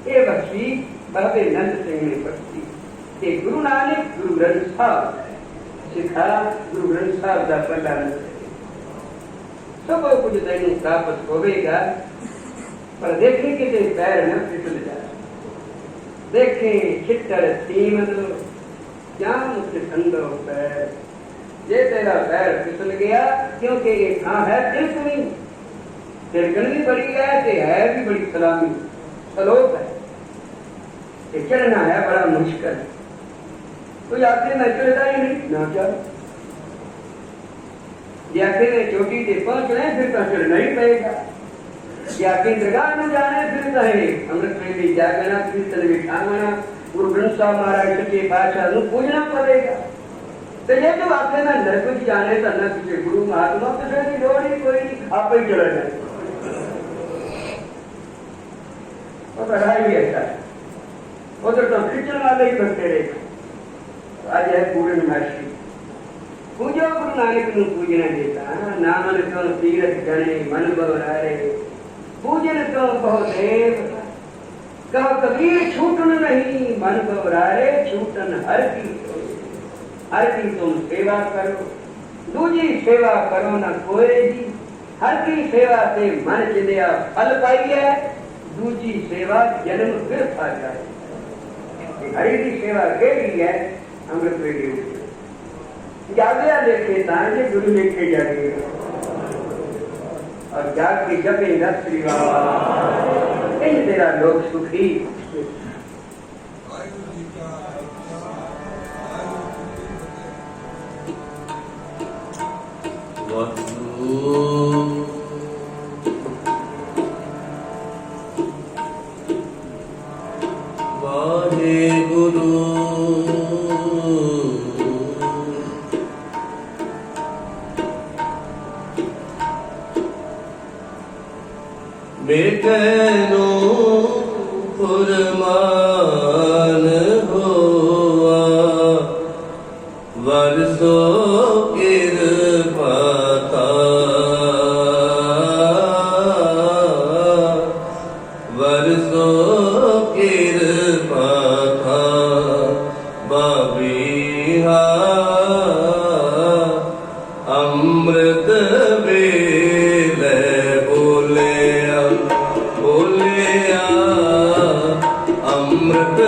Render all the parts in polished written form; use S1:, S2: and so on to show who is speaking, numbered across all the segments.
S1: ये बख्शी बाबे नंद सिंह ने बख्शी कि गुरु नानक गुरु ग्रंथ साहब सिखा गुरु ग्रंथ साहब का पढ़ा सब कुछ तेन प्राप्त होगा, पर देखे कि पैर न फिसल जाए। देखे खिट्टर सीमत जाम ठंडो पैर, जे तेरा पैर फिसल गया, क्योंकि ये कहाँ है तिलकनी, तिलकन भी बड़ी है भी बड़ी सलामी सलोक है, ये चढ़ना है बड़ा मुश्किल। तो आखिर में चलता ही नहीं ना चल, आखिर में चोटी से पहुंचने फिर तो चढ़ना ही पड़ेगा। आखिर दरगाह में जाने फिर कहे अमृत प्रेमी जागना कीर्तन बिठाना गुरु ग्रंथ साहब महाराज के पातशाह पूजना पड़ेगा। तो ये तो आखिर में नरक जाने तो न किसी गुरु महात्मा किसी की लोड़ ही कोई नहीं, आप ही चला जाए। और पढ़ाई ऐसा है, उधर तो खिंचन वाले ही बनते रहे। आज है पूर्ण महर्षि पूजो गुरु नानक नु पूजना देता नामन क्यों तीरथ जने मन बवरारे पूजन क्यों बहु देव कहो कबीर छूटन नहीं मन बवरारे छूटन हर की तुम सेवा करो दूजी सेवा करो न कोई जी हर की सेवा से मन चिंदिया फल पाइए दूजी सेवा जन्म फिर आ जाए। हरि की सेवा के लिए है अमृत वेदी जागया लेके ताजे गुरु लेके जागे और जाग के जपे श्री बाबा इन तेरा लोग सुखी।
S2: बेकनो फुरमान हुआ वर्षो कृपा था वर्षो कृपा था बबिहा अमृत अमृत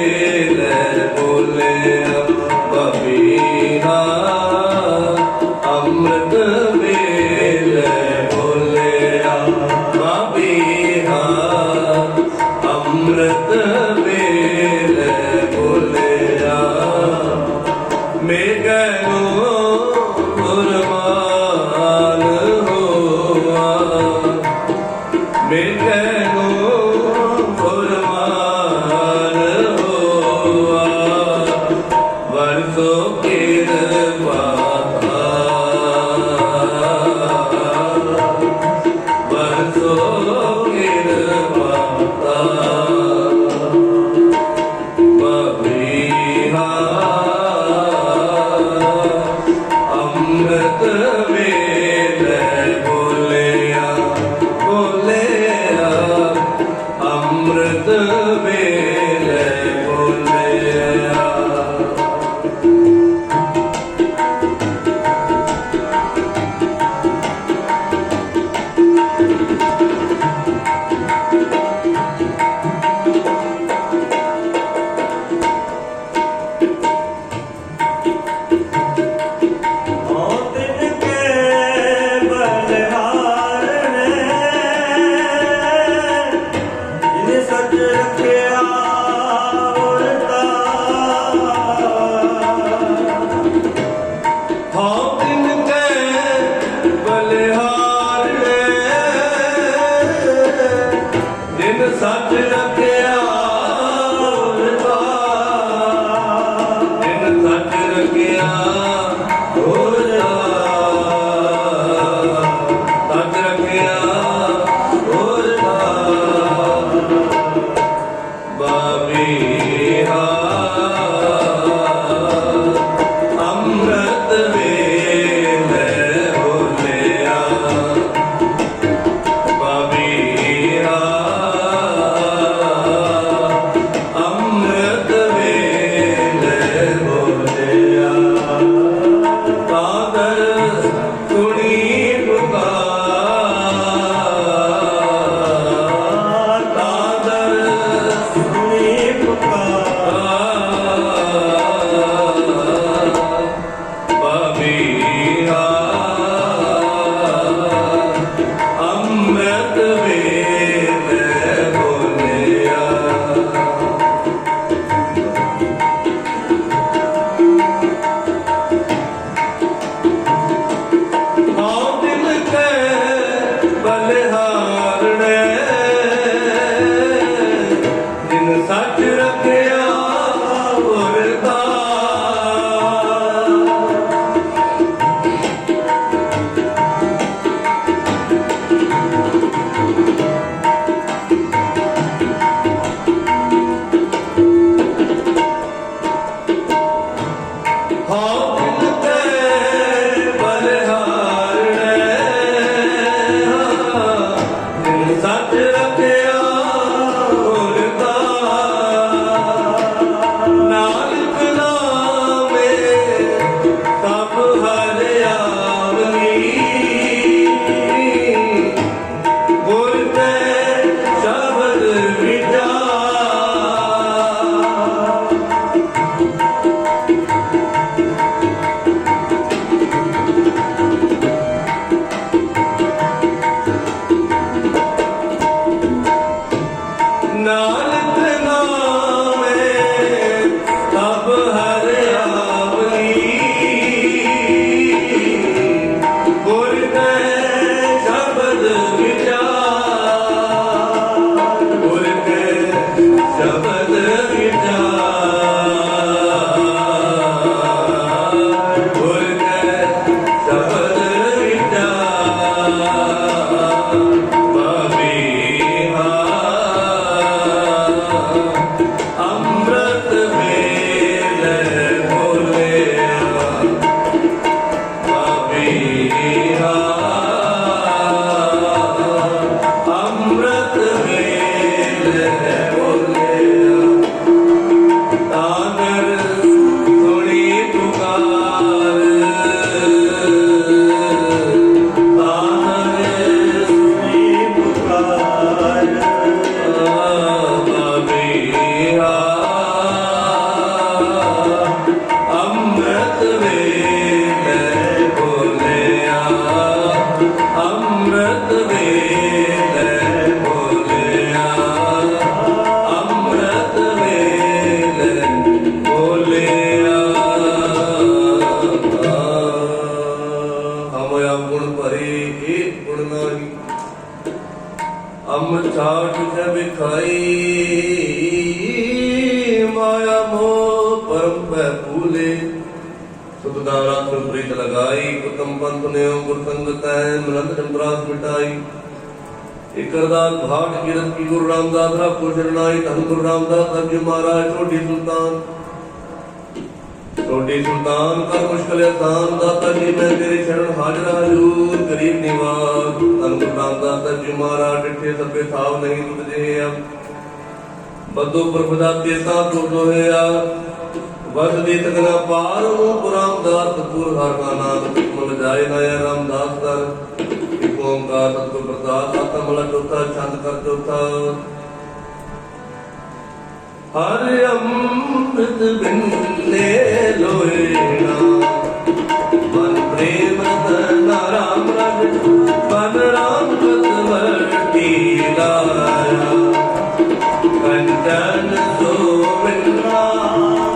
S2: वेल बोले बबीहा अमृत वेल बोले बबीहा अमृत वेल बोले मैं गयो कुर्बान हुआ मैं गयो सच रखिया उनका नानक नामे सब हरियावली गुर ते शब्द विचार नानक नामे सब हरियावली गुर ते शब्द विचार गुर ते शब्द विचार गुर ते शब्द विचार बबिहा अमृत वेले बोलिया बबिहा अमृत वेले बोलिया तागर सुनी पुकार तागर सुनी पुकार बबिहा अमृत वेले बोलिया अमृत वेले बोलिया अमृत वेले बोलिया हम गुण भरे एक गुण नाही अम छाट जब खाई माया मोह परम पै भूले सुखदारा प्रीत लगाई उत्तम पंथ ने गुर संगत है मलंग चंद्रास मिटाई एक अरदास भाट कीरत की गुरु रामदास रापुर शरणाई धन गुरु रामदास साहब जी महाराज छोटी सुल्तान का मुश्किल आसान दाता जी मैं तेरे शरण हाजिर हजूर गरीब निवास धन गुरु रामदास साहब जी महाराज डिठे सबे थाव नहीं तुझे अब बदो प्रभुदाते साथ तो है बस दी तकना पार रामदास सतगुर हर का नाम मन जाए नया रामदास कर एक ओंकार सतगुर प्रसाद आता मला चौथा छंद कर चौथा हर अमृत बिंदे लोएना मन प्रेम तना राम रज बन राम रति लाया कंचन सोविंद्रा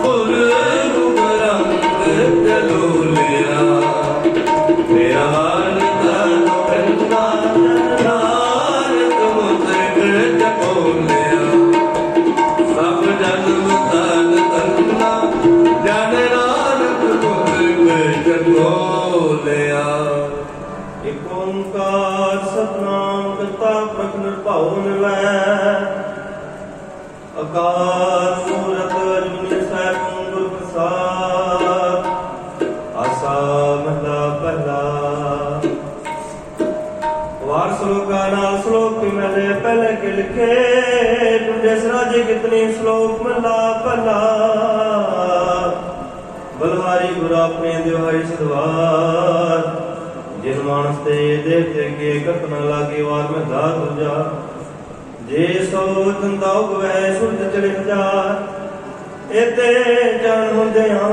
S2: पुर रंग जलोलिया मेरा मन तन बिंद्रा नारद मुझे जपोलिया सब जन्म तन तन्ना जन नानक मुझे जपोलिया
S3: एक ओंकार सतनाम करता प्रभ निर्भउ निवै अकाल मूरत अजूनी सैभं गुर प्रसाद आसा महला पहला वार श्लोका नाल श्लोक की मैले पहले के लिखे टूटे सराजे कितनी श्लोक महला पहला बलहारी गुरु अपने दिवाई सदवार जिन मानस ते देवते के कथन लागे वार में धा दूजा जे सो तंदा उगवै सुरत चले हजार एते जान हुंदियां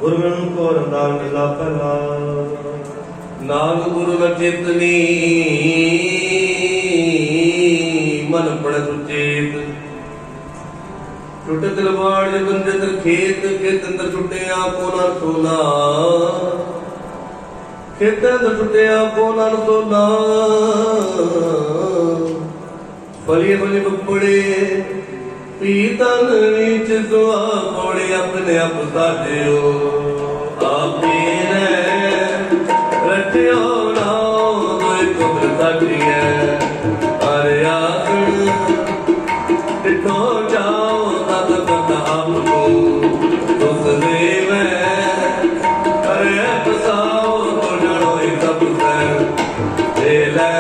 S3: गुरमन को रंदा मिला पहला
S2: नाग गुरु न चेतनी मन पड़ सुचेत छुट दिलवाड़ बंदे तर खेत खेत अंदर छुटिया कोना सोना खेत अंदर छुटिया कोना सोना फली फली बपड़े पीतन नीच सुआ कोड़े अपने आप साजियो आपी ने रटियो नाम दोई कुदर साजिए अरे आसन डिठो जाओ तद पता आपको उस देव अरे पसाओ तो जड़ो ही सब से ले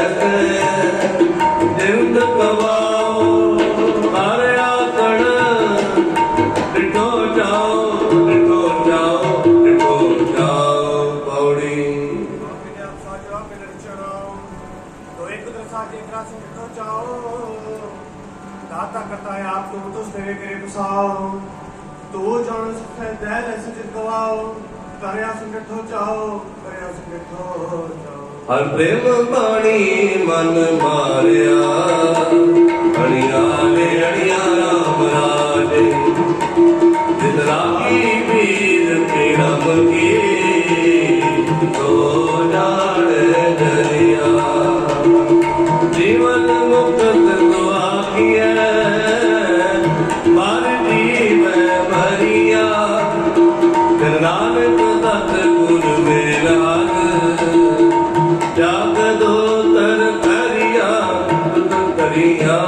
S4: दाता करता है आप तो तेरे करे बसाओ तू जान सुखे दैल सिर गवाओ करया सुंडठो चाओ करया सुंडठो चाओ
S2: हर प्रेम बाणी मन मारिया अड़ियाले अड़िया राम राजे जिन राखी पीर पीरम की तो जान दरिया जीवन मुक्त तो आखिए मर जीव भरिया फिर नानक सत गुरु मेलाल जाग दो तर करिया करिया।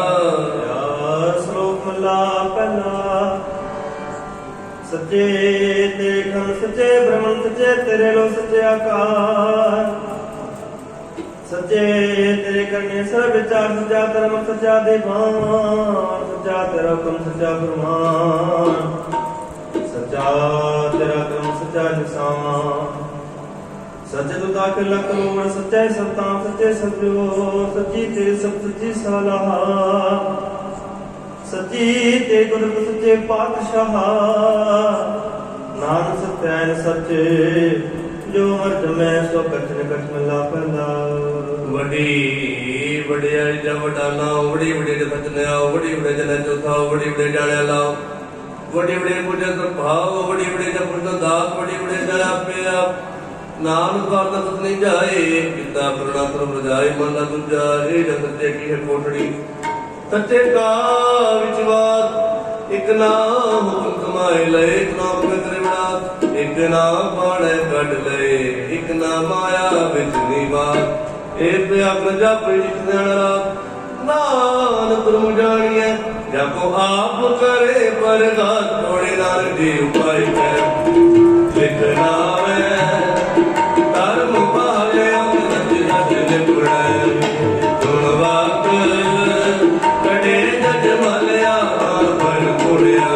S3: श्लोक मल्ला पहला। सच्चे देखन सच्चे ब्रह्मन सच्चे तेरे लो सच्चे आकार सच्चे तेरे करने सब विचार सच्चा धर्म सच्चा देवान सच्चा तेरा हुक्म सच्चा फरमान सच्चा तेरा क्रम सच्चा निशान सच्चे तो ताके लख करोड़ सच्चे सत्ता सच्चे सत्यो सच्ची तेरे सब सच्ची सलाह सच्ची ते कुदरत सच्चे पातशाह नानक सत्यान सच्चे जो मर्द में सो कठिन कठ मिला पहला
S2: वडी वडियाई जब डाला वडी वडी सच ने आओ वडी वडी जने चौथा वडी वडी जाने लाओ वडी वडी पूजे तो भाव वडी वडी जब पुरता दास वडी वडी जरा पे आप नाम करता कुछ नहीं जाए पिता प्रणा परम रजाई मन ला दूजा ए जब सच्चे की है कोठड़ी सच्चे का विचवाद एक ना हुक्म कमाए ले एक ना अपने करे बड़ा एक ना बाणे कट ले एक ना माया विच निवास एक अपने जप जितने नानक तुम जानिए जाको आप करे पर घात थोड़े नार जी उपाय है लिखना है धर्म पाले सच सच निपुण गुणवाक कड़े जज मलया बन पुड़िया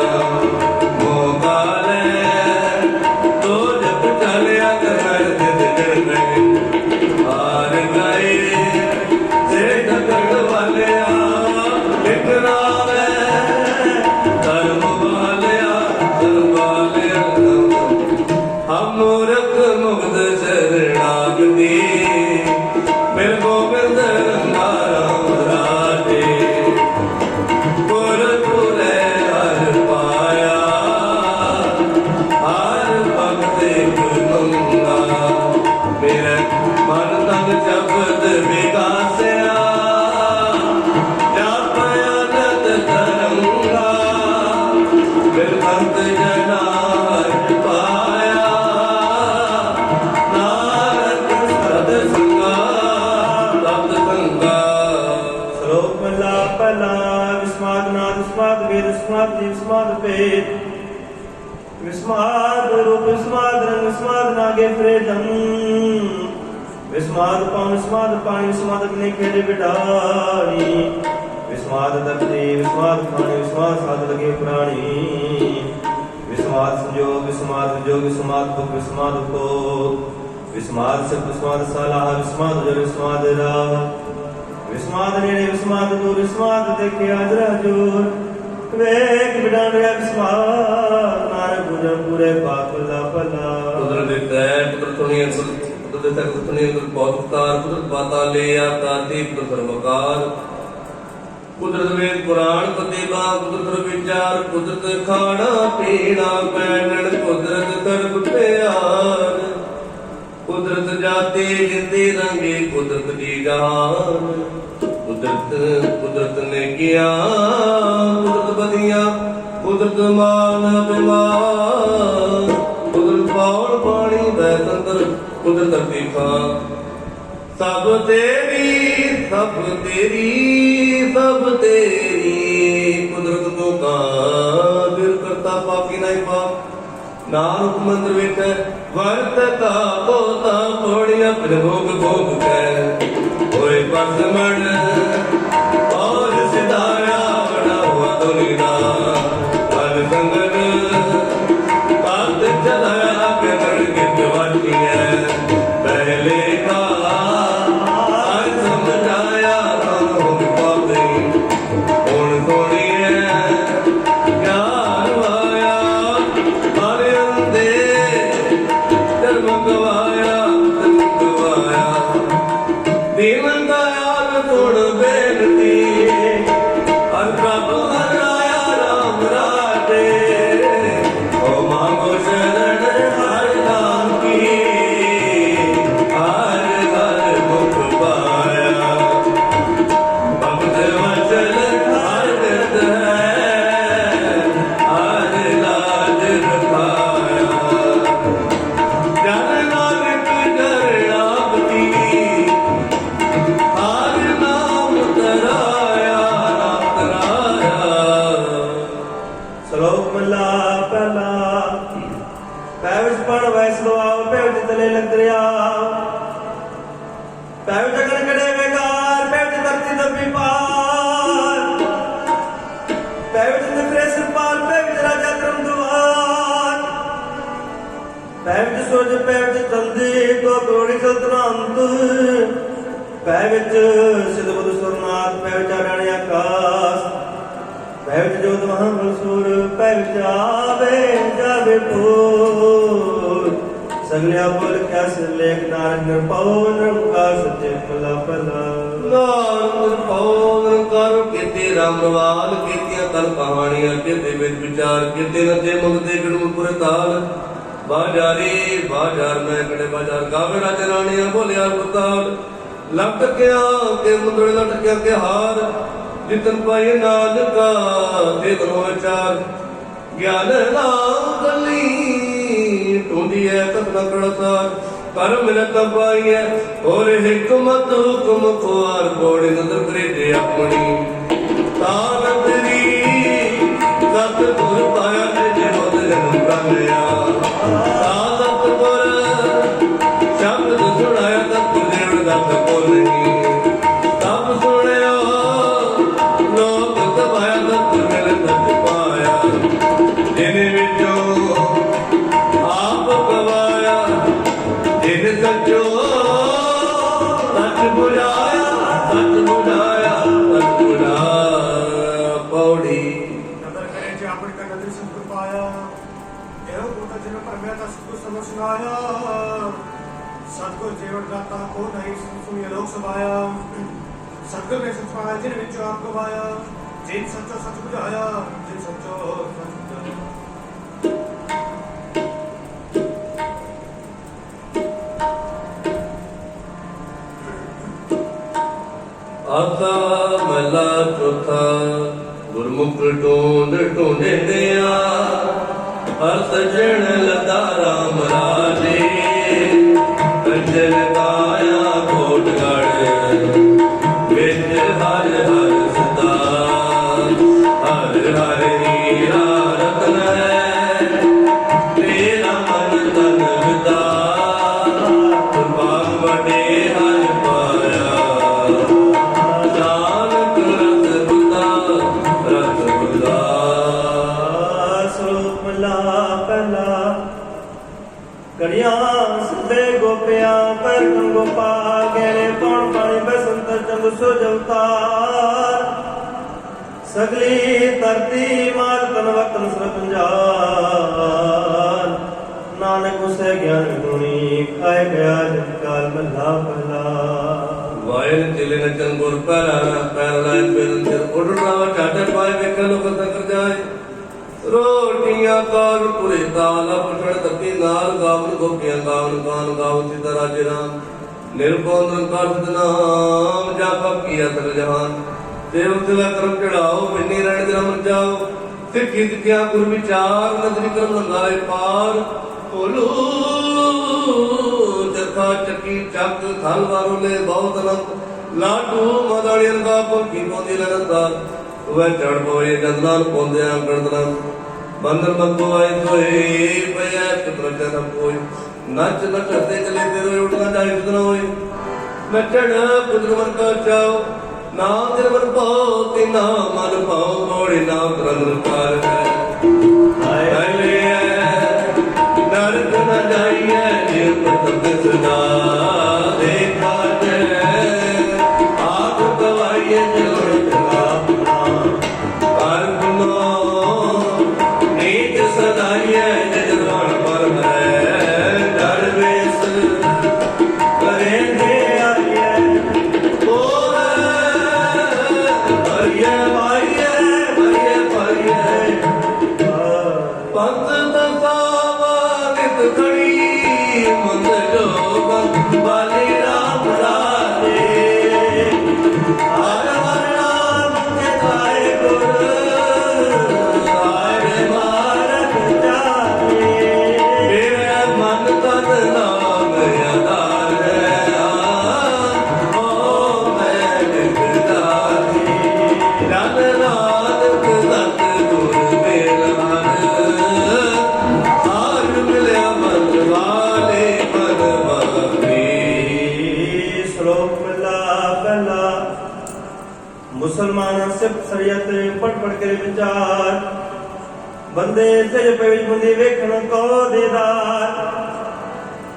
S2: मोकाले तो जब चलिया कर जड़ गए हार गए से टकड़ वालिया लिखना धर्म वालिया हम मूर्ख मुग्ध शरणागति मेरे गोविंद राम राजे पुर पुरे हर पाया हर भक्त मंगा मेरे मन तन शब्द विकासया जापया नद तरंगा फिर भक्त जना हर पाया नानक सदसंगा सत संगा।
S3: श्लोक मल्ला पहला। विस्माद नाद विस्माद वेद विस्माद जीव विस्माद पेद विस्माद रूप विस्माद रंग विस्माद नागे फ्रेदम विस्माद पान विस्माद पानी विस्माद अग्नि खेरे बिडारी विस्माद दत्ते विस्माद खाने विस्माद साध लगे प्राणी विस्माद संयोग विस्माद वियोग विस्माद दुख विस्माद को विस्माद शब्द विस्माद सालाह विस्माद जल विस्माद राह विस्माद नेड़े विस्माद दूर विस्माद देखे आज हजूर वेक बिडान रे विस्माद नानक गुजर पूरे पाक भला भला
S2: कुदरत देता है कुदरत सुनी कुदरत देता है कुदरत सुनी कुदरत बहुत उपकार कुदरत बाता ले आती कुदरत सर्वकार कुदरत वेद पुराण प्रतिभा कुदरत विचार कुदरत खाना पीना पहनन कुदरत कर्म प्यार कुदरत जाते जिंदे रंगे कुदरत की जहान कुदरत कुदरत ने किया कुदरत बदिया कुदरत मान बीमार कुदरत पावन पानी बैतंतर कुदरत तीखा सब तेरी सब तेरी सब तेरी कुदरत तो का फिर करता पापी नहीं पाप नानक मंत्र विच वर्तता पोता पौड़िया फिर भोग भोग कर होए परसमण और सितारा बना हुआ दुनिया हर संगन पात चलाया के कर गिरवाती है पहले का समझाया
S3: ਸੂਰਜ ਪੈ ਵਿੱਚ ਚੰਦੀ ਤੋ ਤੋੜੀ ਸਲਤਨੰਤ ਪੈ ਵਿੱਚ ਸਿਧ ਬੁੱਧ ਸੁਰਨਾਥ ਪੈ ਵਿੱਚ ਅਡਾਣੀ ਆਕਾਸ਼ ਪੈ ਵਿੱਚ ਜੋਤ ਮਹਾਂਗਲ ਸੂਰ ਪੈ ਵਿੱਚ ਆਵੇ ਜਾਵੇ ਪੂਰ ਸਗਲਿਆ ਬੋਲ ਕਿਆ ਸਿਰ ਲੇਖ ਨਾਨਕ ਨਿਰਭਉ ਨਿਰੰਕਾਰ ਸੱਚੇ ਭਲਾ ਭਲਾ
S2: ਨਾਨਕ ਪਉ ਕਰ ਕੀਤੇ ਰਾਮਵਾਲ ਕੀਤੀਆਂ ਤਲ ਕਹਾਣੀਆਂ ਕੀਤੇ ਵਿੱਚ ਵਿਚਾਰ ਕੀਤੇ ਨਤੇ ਮੰਗਦੇ ਗਣੂਪੁਰ ਤਾਲ ਬਾਜ਼ਾਰੀ ਬਾਜ਼ਾਰ ਮੈਂ ਕੜੇ ਬਾਜ਼ਾਰ ਗਾਵੇ ਰਾਜ ਰਾਣੀਆਂ ਬੋਲਿਆ ਬਤਾਲ ਲਟਕਿਆ ਕੇ ਮੁੰਦੜ ਲਟਕਿਆ ਕੇ ਹਾਰ ਜਿਤਨ ਪਾਈ ਨਾਨਕਾ ਤੇ ਤਨੋ ਵਿਚਾਰ ਗਿਆਨ ਨਾਮ ਗਲੀ ਟੁੰਡੀਐ ਤਤਨਾ ਕੜਸਾਰ ਕਰ ਮਿਲਤ ਪਾਈਐ ਹੋਰ ਹਕਮਤ ਹੁਕਮ ਖੁਆਰ ਕੋੜ ਨਦਰ ਕਰੇ ਤੇ ਆਪਣੀ ਤਾਨ ਤੇਰੀ ਸਤ ਗੁਰ ਪਾਇਆ ਤੇ ਜੋਤ ਜਨਮ ਕਾਲਿਆ ਸਾਧਤ ਗੁਰ ਸ਼ਬਦ ਸੁਣਾਇਆ ਤਤ ਦੇਵ ਦਾ ਕੋ ਨਹੀਂ ਸਭ ਸੁਣਿਆ ਲੋਕ ਕਮਾਇਆ ਤਤ ਮਿਲ ਤਤ ਪਾਇਆ ਜਿਨੇ ਵਿੱਚੋਂ ਆਪ ਗਵਾਇਆ ਜਿਨ ਸੱਚੋ ਸੱਚ ਬੁਝਾਇਆ ਸੱਚ ਬੁਝਾਇਆ ਸੱਚ ਬੁਝਾਇਆ ਪੌੜੀ
S4: ਨਦਰ ਕਰੇ ਜੇ ਆਪਣ ਕਾ ਨਦਰ ਸਤਿਗੁਰ ਪਾਇਆ ਇਹੋ ਬੋਤਾ ਜਿਨ ਪਰਮਿਆ ਦਾ ਸਤਿਗੁਰ ਸਮਝ ਸੁਨਾਇਆ ਸਤਿਗੁਰ ਜੀਵਨ ਦਾਤਾ ਕੋ ਨਹੀਂ ਸੁਣੀ ਲੋਕ ਸਭਾਇਆ ਸਤਿਗੁਰ ਨੇ ਸੱਚ ਪਾਇਆ ਜਿਨ ਵਿੱਚ ਆਪ ਗਵਾਇਆ ਜਿਨ ਸੱਚੋ ਸੱਚ ਬੁਝਾਇਆ ਜਿਨ ਸੱਚੋ ਸੱਚ ਬੁਝਾਇਆ
S2: ਆਸਾ ਮਹਲਾ ਚੌਥਾ ਗੁਰਮੁਖ ਢੂੰਡ ਢੂੰਡਿਆ ਹਰ ਸਜਣ ਲਤਾ ਰਾਮ ਰਾਜੇ ਕੰਜਨ ਕਾਇਆ ਕੋਟ ਗੜ ਵਿੱਚ ਹਰ ਹਰ ਸਦਾ ਹਰ ਹਰ ਹੀਰਾ ਰਤਨ ਹੈ ਤੇਰਾ ਮਨ ਤਨ ਵਿਦਾ ਬਾਗ ਵਡੇ ਹਰ ਪਾਇਆ ਨਾਨਕ ਰਸ ਬੁਦਾ ਰਸ ਬੁਦਾ
S3: ਸਲੋਕ ਮਹਲਾ ਪਹਿਲਾ ਕੜੀਆਂ ਸਦੇ ਗੋਪਿਆਂ ਪਰ ਗੋਪਾਲ ਗਹਿਰੇ ਪੌਣ ਪਾਣੀ ਬਸੰਤ ਚੰਦ ਸੋ ਜਵਤਾਰ ਸਗਲੀ ਧਰਤੀ ਮਾਰ ਤਨ ਵਤਨ ਸਰ ਪੰਜਾਰ ਨਾਨਕ ਉਸੇ ਗਿਆਨ ਗੁਣੀ ਖਾਏ ਗਿਆ ਜਨ ਕਾਲ ਮਹਲਾ ਪਹਿਲਾ
S2: ਵਾਇਲ ਚਿਲੇ ਨਚਨ ਗੁਰ ਪੈਰ ਲਾਇ ਬੇਦਨ ਚਿਰ ਉਡਣਾ ਝਾਟੇ ਪਾਏ ਵੇਖਣ ਲੋਕ ਤੱਕ ਜਾਏ ਰੋਟੀਆਂ ਕਾਲ ਪੁਰੇ ਤਾਲ ਪਠੜ ਤੱਕੀ ਨਾਲ ਗਾਵਨ ਗੋਪੀਆਂ ਗਾਵਨ ਗਾਨ ਗਾਵਨ ਸਿਧਾ ਰਾਜੇ ਰਾਮ ਨਿਰਭਉ ਨਿਰੰਕਾਰ ਸਤਿਨਾਮ ਜਾਪਾ ਕੀਆ ਤਰ ਜਹਾਨ ਦੇਵ ਤਿਲਾ ਕਰਮ ਚੜਾਓ ਬਿਨੀ ਰਹਿਣ ਦੇ ਅਮਰ ਜਾਓ ਸਿੱਖੀ ਸਿੱਖਿਆ ਗੁਰ ਵਿਚਾਰ ਨਦਰੀ ਕਰਮ ਲੰਗਾਏ ਪਾਰ ਭੋਲੂ ਜਥਾ ਚੱਕੀ ਚੱਕ ਥਲ ਵਾਰੋਲੇ ਬਹੁਤ ਅਨੰਤ ਲਾਡੂ ਮਦਾਲੀਆਂ ਦਾ ਭੁੱਖੀ ਪੌਂਦੀ ਲਰਦਾ ਵੈ ਚੜ ਪਵੇ ਜੰਦਨਾਂ ਨੂੰ ਪੌਂਦਿਆਂ ਗਣਦਨਾਂ ਬੰਦਰ ਬੰਦੋ ਆਏ ਤੋਏ ਪਿਆ ਚਤਰ ਚਨ ਕੋਈ ਨੱਚ ਨੱਚ ਹੱਤੇ ਚਲੇ ਤੇਰੇ ਉੱਠਣਾ ਜਾਏ ਸੁਧਨਾ ਹੋਏ ਨੱਚਣ ਪੁੱਤਰ ਮਨ ਕਾ ਚਾਓ ਨਾਮ ਦਿਲ ਮਨ ਪਾਓ ਤੇ ਨਾਮ ਮਨ ਪਾਓ ਕੋੜੇ ਨਾਮ ਤਰੰਗ ਕਰ ਹਾਏ ਲੈ ਨਰਕ ਨ ਜਾਈਏ ਜੇ ਪਤੰਗ ਸਦਾ ਦੇਖਾ ਤੇ ਆਪ ਗਵਾਈਏ ਜੋੜ ਜਗਾ ਪਰ ਗੁਨੋ ਨੀਚ ਸਦਾਈਏ ਜਜਮਾਨ ਪਰ ਹੈ ਡਰ ਵੇਸ ਕਰੇ ਦੇ ਆਈਏ ਹੋਰ ਭਰੀਏ ਭਾਈਏ ਪੰਥ ਦਸਾਵਾ ਨਿਤ ਖੜੀ ਮੰਦ ਜੋਗ ਬਾਲੀ ਰਾਮ ਰਾਜੇ ਹਰ ਹਰ ਨਾਮ ਜਪਾਏ ਗੁਰ ਆਏ ਮਾਰਗ ਜਾਏ ਮੇਰੇ ਮਨ ਤਨ ਨਾਮ ਆਧਾਰ ਹੈ ਓ ਮੈਂ ਨਿਰਦਾਰੀ ਜਨ ਨਾਨਕ ਸਤ ਗੁਰ ਮੇਲਾਨ ਆਰ ਮਿਲਿਆ ਮਨ ਵਾਲੇ ਮਨ ਵਾਲੇ
S3: ਸ਼ਲੋਕ ਮਹਲਾ ਪਹਿਲਾ ਮੁਸਲਮਾਨ ਸਿਫਤ ਸ਼ਰੀਅਤ ਪੜ ਪੜ ਕੇ ਵਿਚਾਰ ਬੰਦੇ ਸਿਰ ਪੇ ਵਿੱਚ ਬੰਦੀ ਵੇਖਣ ਕੋ ਦੇਦਾਰ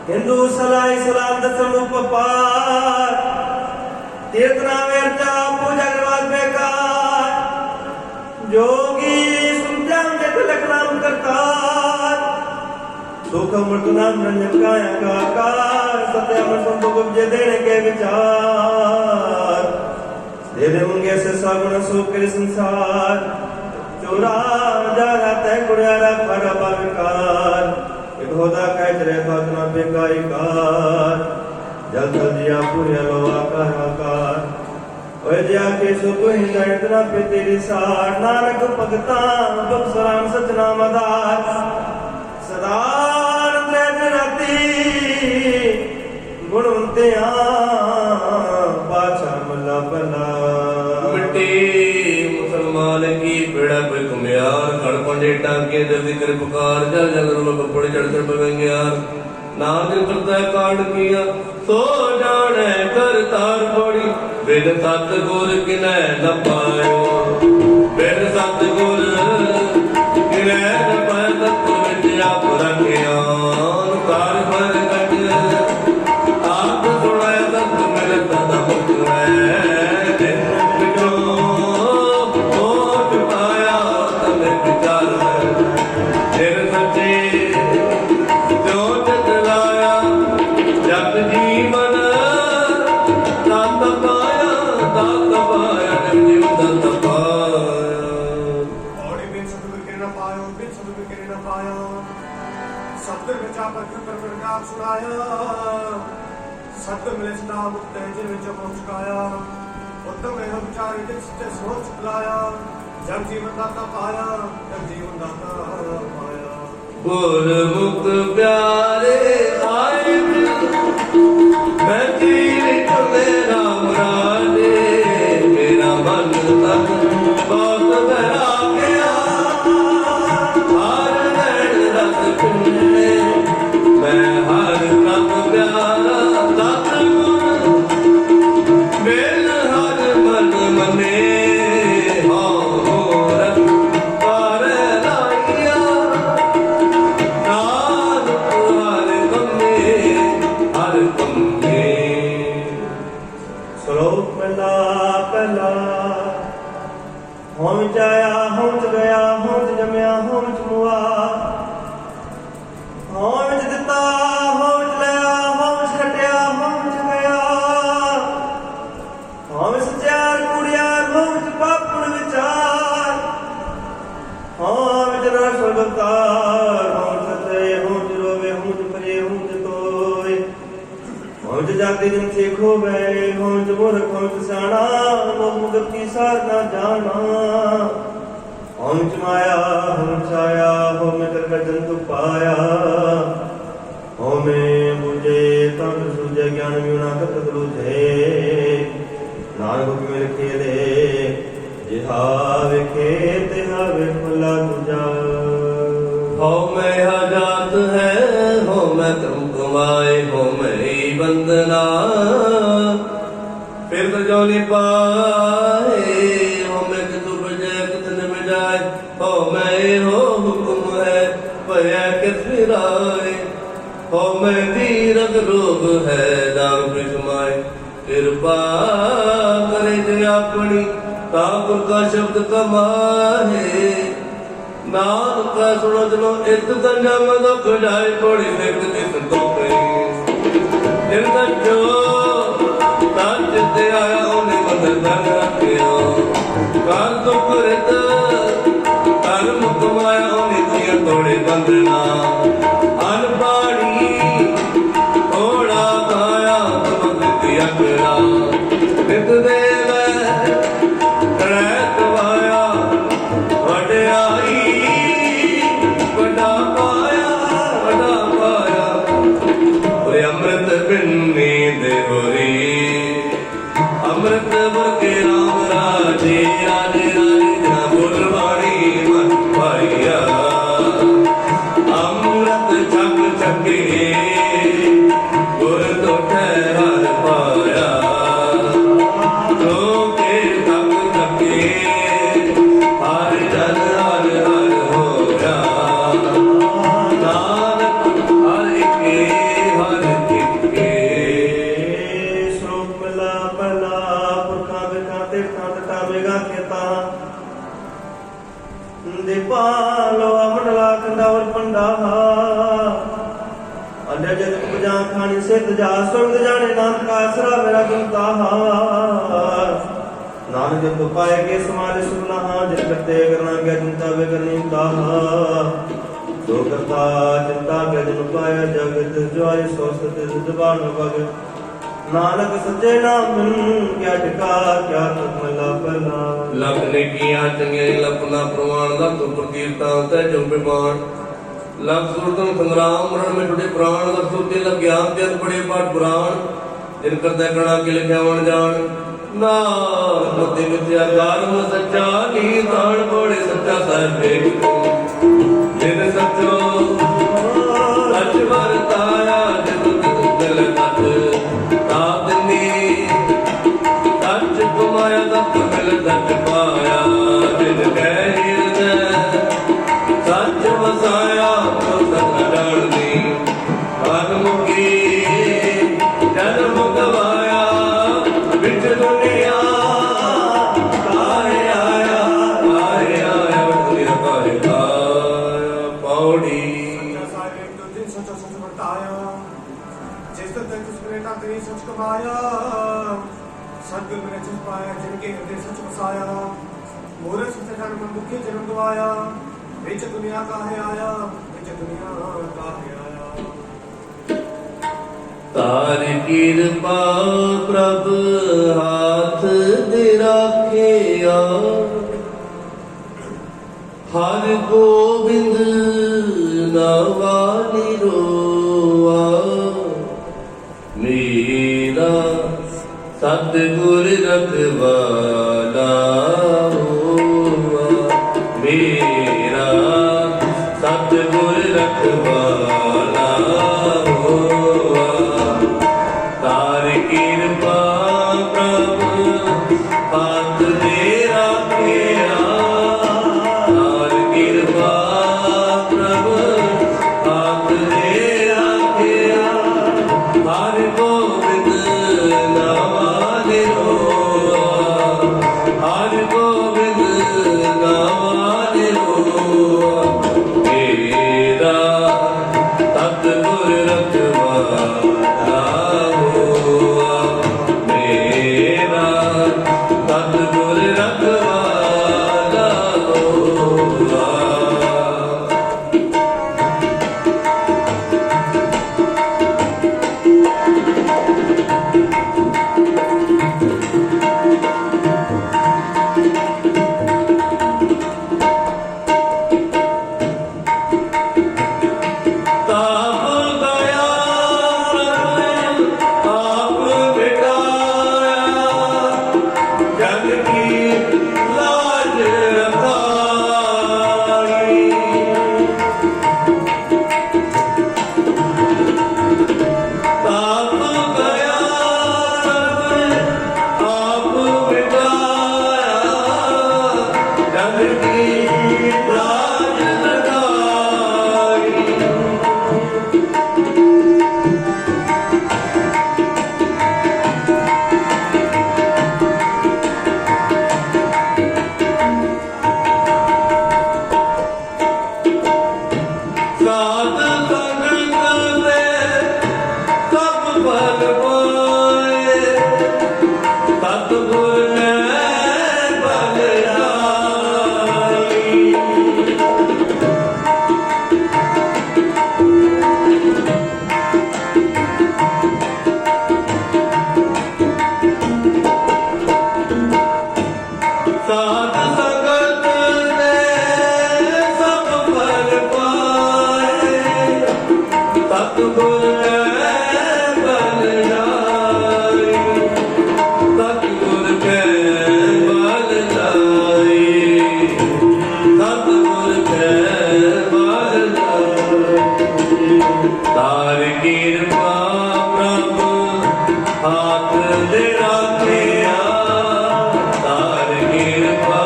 S3: हिंदू सलाई सलाम दसम उपपार तीर्थना वेरचा पूजा करवाद बेकार जोगी सुमत्याम जत लखनाम करतार सुख अमृत नाम रंजन काया का आकार सत्य अमृत संतों उपजे देने के विचार दे दे मुंगे से सागुण सुख के संसार चोरा जा रहता है कुड़ियारा फरा बाविकार एक होदा कैच रहता तना बेकारी कार जल जल दिया पूरे लोहा का आकार ओए दिया के सो तू हिंदा इतना पे तेरी सार नानक भगता दुख सलाम सचना मदार सदा नंद राती गुणवंते पाछा मल्ला बला
S2: मिट्टी मुसलमान की बेड़ा पे कुम्यार खड़पंडे टांके जल्दी कर पुकार जल जल रोल कपड़े चढ़कर बगंग्यार नाम करता कांड किया सो जाने कर तार पड़ी बिन सतगुर किनै न पायो बिन सतगुर किनै न पायो तत्व विद्या पुरखिया कार पर कट आप सुनाया तत्व मिलता न मुक्त है
S4: सत्य मिले सदा मुक्त जिन विच पहुंचाया उत्तम एह विचार जिन सच्चे सोच चलाया जग जीवन दाता पाया जग जीवन दाता पाया
S2: गुर मुख प्यारे आए मैं जीव चले राम राजे मेरा मन तन बहुत बहरा गया हर नैन रस पिने मैं हर रंग प्यारा दस गुण मेल हर मन मने
S3: होम जाया होम गया होम जमया होम मुआ होम दिता होम लिया होम छटिया होम गया होम सचार कुड़ियार होम पापड़ विचार होम जना स्वर्गतार होम सते होम रोवे होम परे होम तोय होम जाति दिन से खो गए होम मूर्ख होम सियाणा मुगत की सार ना जाना होम माया होम छाया होम कर जंतु पाया होमे बुझे तंत्र सूझे ज्ञान म्यूना कत लूझे नानक मिल खेले जिहा विखे तिहा विफला तुझा
S2: होमे हजात है होमे तुम कमाए होमे वंदना फिर तो जोनी पाए होमे कितु बजाय कितने में जाए होमे हो हुक्म है भया किस फिराए होमे धीरज रोग है दाम पिसमाए कृपा करे जे अपनी ठाकुर का शब्द कमाए नाम का सुनो चलो एक संजम दुख जाए थोड़ी देख दी संतोख जिन जो तज ते आया उन्हें मंदिर धन रखियो काल दुख रित कर्म कमाया उन्हें दिया थोड़े बंदना अनपाणी थोड़ा खाया तमक दिया करा नित देव रहत वाया वड्याई वड्डा पाया अमृत बिन्नी देवरी अमृत वर्गे राम राजे राजे राजे
S3: करता दीपालो मंडला कंडावर पंडा अन्य जगत बुझा खानी सिद्ध जा सुरग जाने नाम का आसरा मेरा गुमता नानक जब तो पाए के समाज सुनना जिन करते करना क्या चिंता वे करनी ताहा जो करता चिंता क्या जन पाया जगत जो आय सोचते जुबान भग नानक सच्चे नाम क्या टिका क्या तुमला पला
S2: लखने किया चंगे लपना प्रमाण लख प्रकीर्ता तय जो विमान लख सुरतन संग्राम मरण में टुटे प्राण लख सुरते लग ज्ञान ते बड़े पाठ पुराण जिन करते गणा के लिखा वन जान नाम मते विद्या कर्म सच्चा नीतान बड़े सच्चा साहिब देख जिन सच्चो सच वरताया जिन दिल तत तादनी सच कमाया तत मिल सच पाया जिन कह हृदय सच वसाया तो सच जानी हरमुखी जन्म गवाया बिच दुनिया काहे आया दुनिया काहे आया पौड़ी
S4: सच्चा साहिब एक दो दिन सच्चा सच बताया जिस तक उसने तेरी सच कमाया सतगुर मैंने सच पाया जिनके हृदय सच बसाया मोरे सच जन्म दुखी जन्म गवाया बिच दुनिया काहे आया बिच दुनिया काहे आया
S2: तार कृपा प्रभ हाथ दे राखिया हर गोबिंद नवानी रोआ मेरा सतगुर रखवाला हुआ मेरा सतगुर रखवाला हुआ तार कृपा प्रभु हाथ दे राखिया तार कृपा प्रभु हाथ दे राखिया हर गोबिंद नवाने रोआ हर गोबिंद नवाने रोआ मेरा सतगुर रखवाला हुआ मेरा सतगुर रखवाला हुआ ताप गया आप मिटाया जग की लाज रखाई ताप गया आप मिटाया जग की लाज रखाई साध संगत में सब फल पाए सतगुर ने बल जाई साध संगत में सब फल पाए सतगुर ने बल जाई सतगुर के बल जाई सतगुर के बल जाई तार कृपा प्रभु हाथ दे राखिया तार कृपा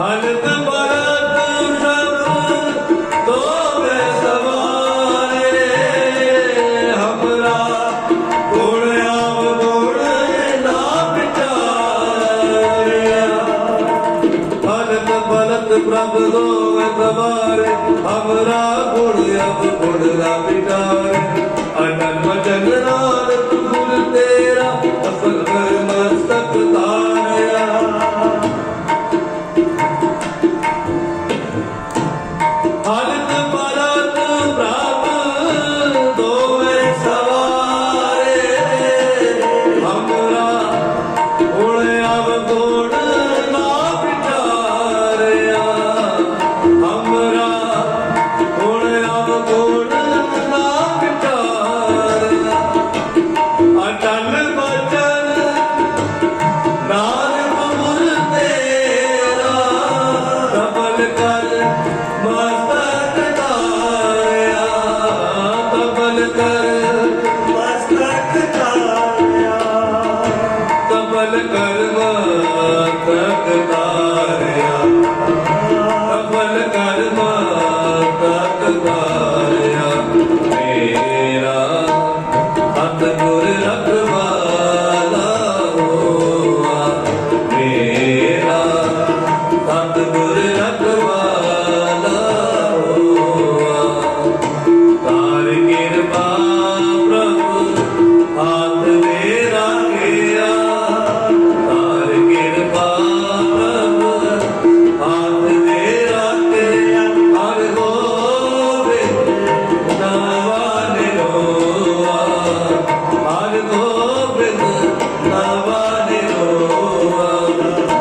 S2: हलत भरत सब तोमे सवारे हमरा गुण अवगुण ना विचारिया हलत भरत प्रभु तोमे सवारे हमरा गुण अवगुण ना विचारे अटल वचन नानक गुर तेरा असल मस्तक तारया हलत भरत प्रभु तोमे सवारे हमरा गुण अवगुण ना विचारया हमरा गुण अवगुण ना विचारया अटल वचन नानक गुर तेरा सबल कर मस्तक तारया सबल कर
S3: मस्तक तारया
S2: सबल कर मस्तक तारया सबल कर मस्तक तारया मेरा सतगुर रखवाला होआ मेरा सतगुर रखवाला होआ तार कृपा प्रभु हाथ मेरा गया तार कृपा प्रभु हाथ मेरा गया हर गोविंद नवाने रोआ हर गोविंद नवाने रोआ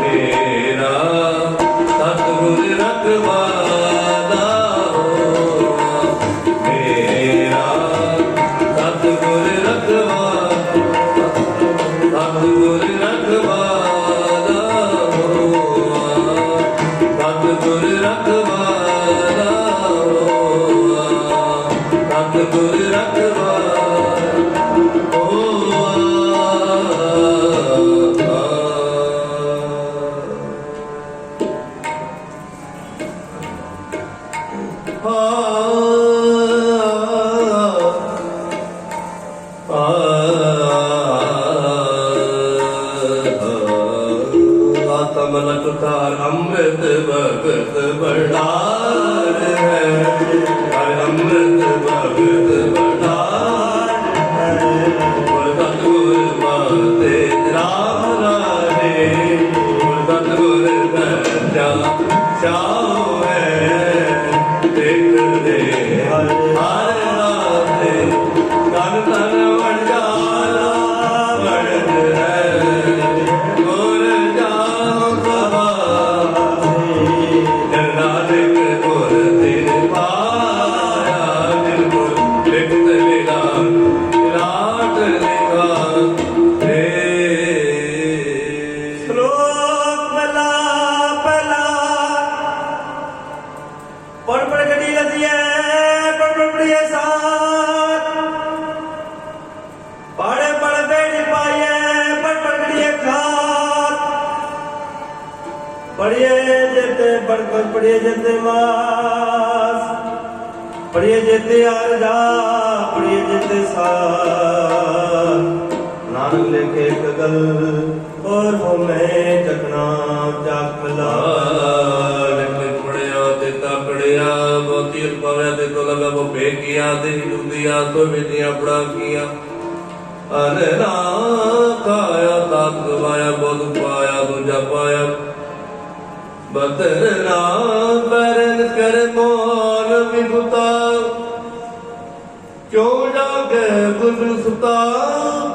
S2: मेरा सतगुर रखवाला होआ मेरा सतगुर रखवाला सतगुर रखवाला होआ सतगुर रखवाला होआ सतगुर रखवाला आत्म लटुतार अमृत भगत बड़ार है हर अमृत भगत बड़ार है और सतगुर माते राम राजे और सतगुर सच्चा चाओ है देख दे हर राते तन तन बन जाला बढ़त है गुर जाओ सभा नानक गुर दिन पाया दिल गुर लिखत लिखा लाट लिखा रे
S3: श्लोक पहला पहला पढ़ पढ़ गड्डी लदी है पढ़ पढ़ पढ़िए साथ पढ़े पढ़ बेड़ी पाइए पढ़ पढ़ गड्डिए खात पढ़िए जेते पढ़ पढ़ पढ़िए जेते मास पढ़िए जेते आरजा पढ़िए जेते साथ नानक लेके कगल और हो मैं चकना चाक मिला
S2: पड़िया ते तकड़िया बहुती पवया ते तो लगा वो बेकिया ते दुदिया तो विधिया पड़ा किया अनना खाया तात गवाया बहुत पाया दूजा पाया बतरना बरन कर मोल विभुता क्यों जागे गुरु सुता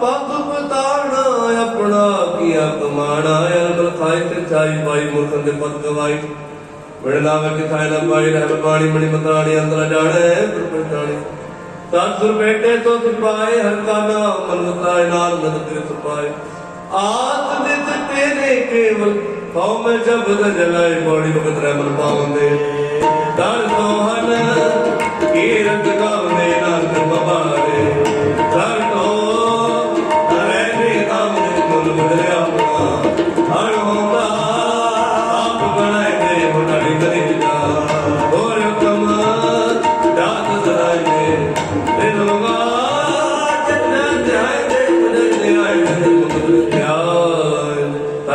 S2: पग बताना अपना किया कमाना अनबल खाई ते छाई पाई मूर्खन दे पद गवाई विड़नावे की थाई न पाई रहम पानी मणि मतराणी अंतरा जाने पर पहचाने सतगुर बेटे तो सिपाए हर का नाम मन बताए नाम नद तेरे सिपाए आत्मित तेरे केवल पाँव में शब्द जलाए बॉडी भगत रह मन पावंदे दर सोहन कीरत गावने नानक बबारे दर तो रहने काम ने मुल मुल अपना हर होगा आप बनाए दे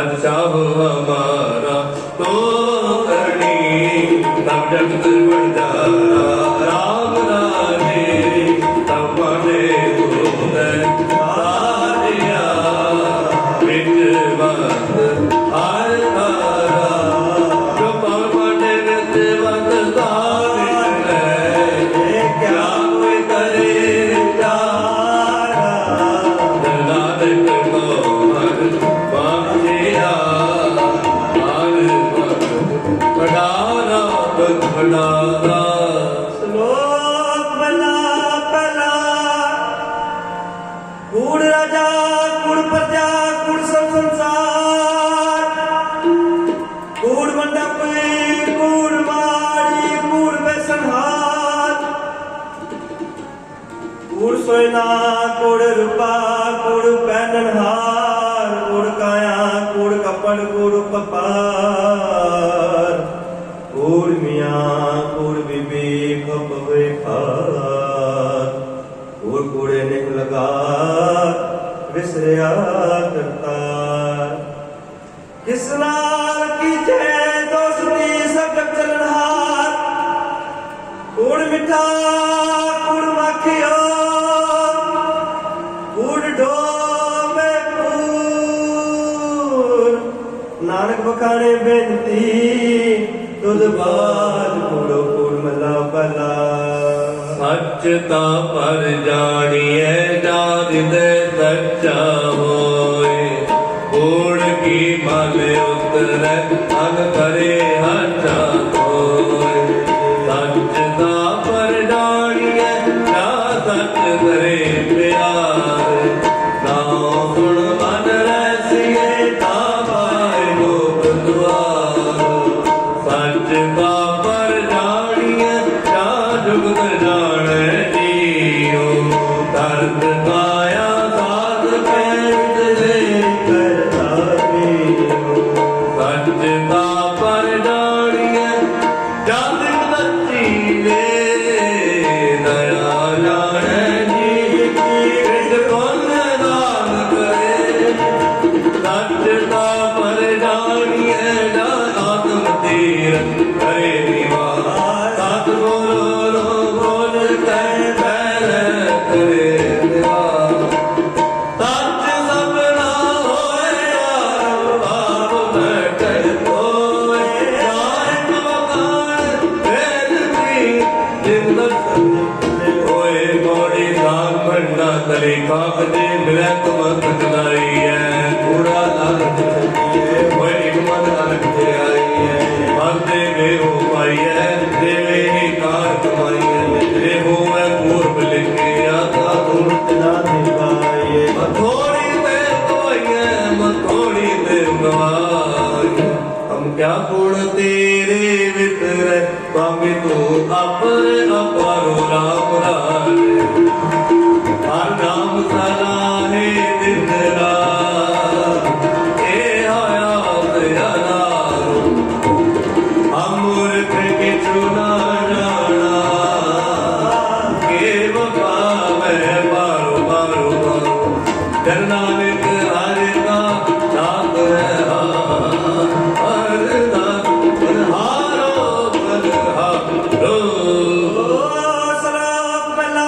S2: बादशाह हमारा तो करनी तब जगत बंजारा राम राजे तब बने सारिया बिच बंद हर तारा जो पल बने बिच बंद सारे क्या कोई करे
S3: श्लोक पहला पहला कूड़ राजा कूड़ प्रजा कूड़ सब संसार कूड़ मंडप कूड़ माड़ी कूड़ बेसनहार कूड़ सोना कूड़ रूपा कूड़ पहननहार कूड़ काया कूड़ कपड़ कूड़ पपार कूड़ मियाँ कूड़ बीबी खप हुए खार कूड़ कूड़े निक लगा विसरिया करता किस नाल की जय दोस्ती सब जग चलनहार कूड़ मिठा कूड़ माखियो कूड़ ढोमे कूड़ नानक बखाने बेनती तुद बाज कूड़ो कूड़ मला भला
S2: सच ता पर जानिए जानिद सच्चा होए कूड़ की मल उतरे अन करे हचा होए सच ता पर जानिए जा सच करे प्यार ना सुन मन रसिए ता पाए लोक द्वार सच का पर जानिए जा जुगत जाने जियो दर्द काया साध पैत दे
S3: करता मेरो
S2: सच का पर जानिए जा सच्ची ले दया जाने जी कृष्ण कौन दान करे सच का पर जानिए जा आत्म तीरथ करे निवास सत बोलो बोल कर बैल करे निवास सच सपना होए आप बैठे होए नानक बखान वेद की जिंदत होए मोड़ी दान भंडा तले कागजे मिले तुम कलाई है कूड़ा नानक चाहिए होए एक मन नानक ते आई है मरते वे हो पाई है देवे ही कार कमाई है रे हो मैं पूर्व लिखे आता तुम
S3: ना दिखाए
S2: थोड़ी देर कोई है थोड़ी देर गवाई हम क्या गुण तेरे वितरे स्वामी तू अपने अपारो राम राजे हर नाम सलाहे दिन रात ए हयात अनारो हम मूर्ख किछु ना जाना के वफा में बारो बारो बारो जन नानक हरि का नाम है हर नाम हारो बलहारो
S3: श्लोक पहला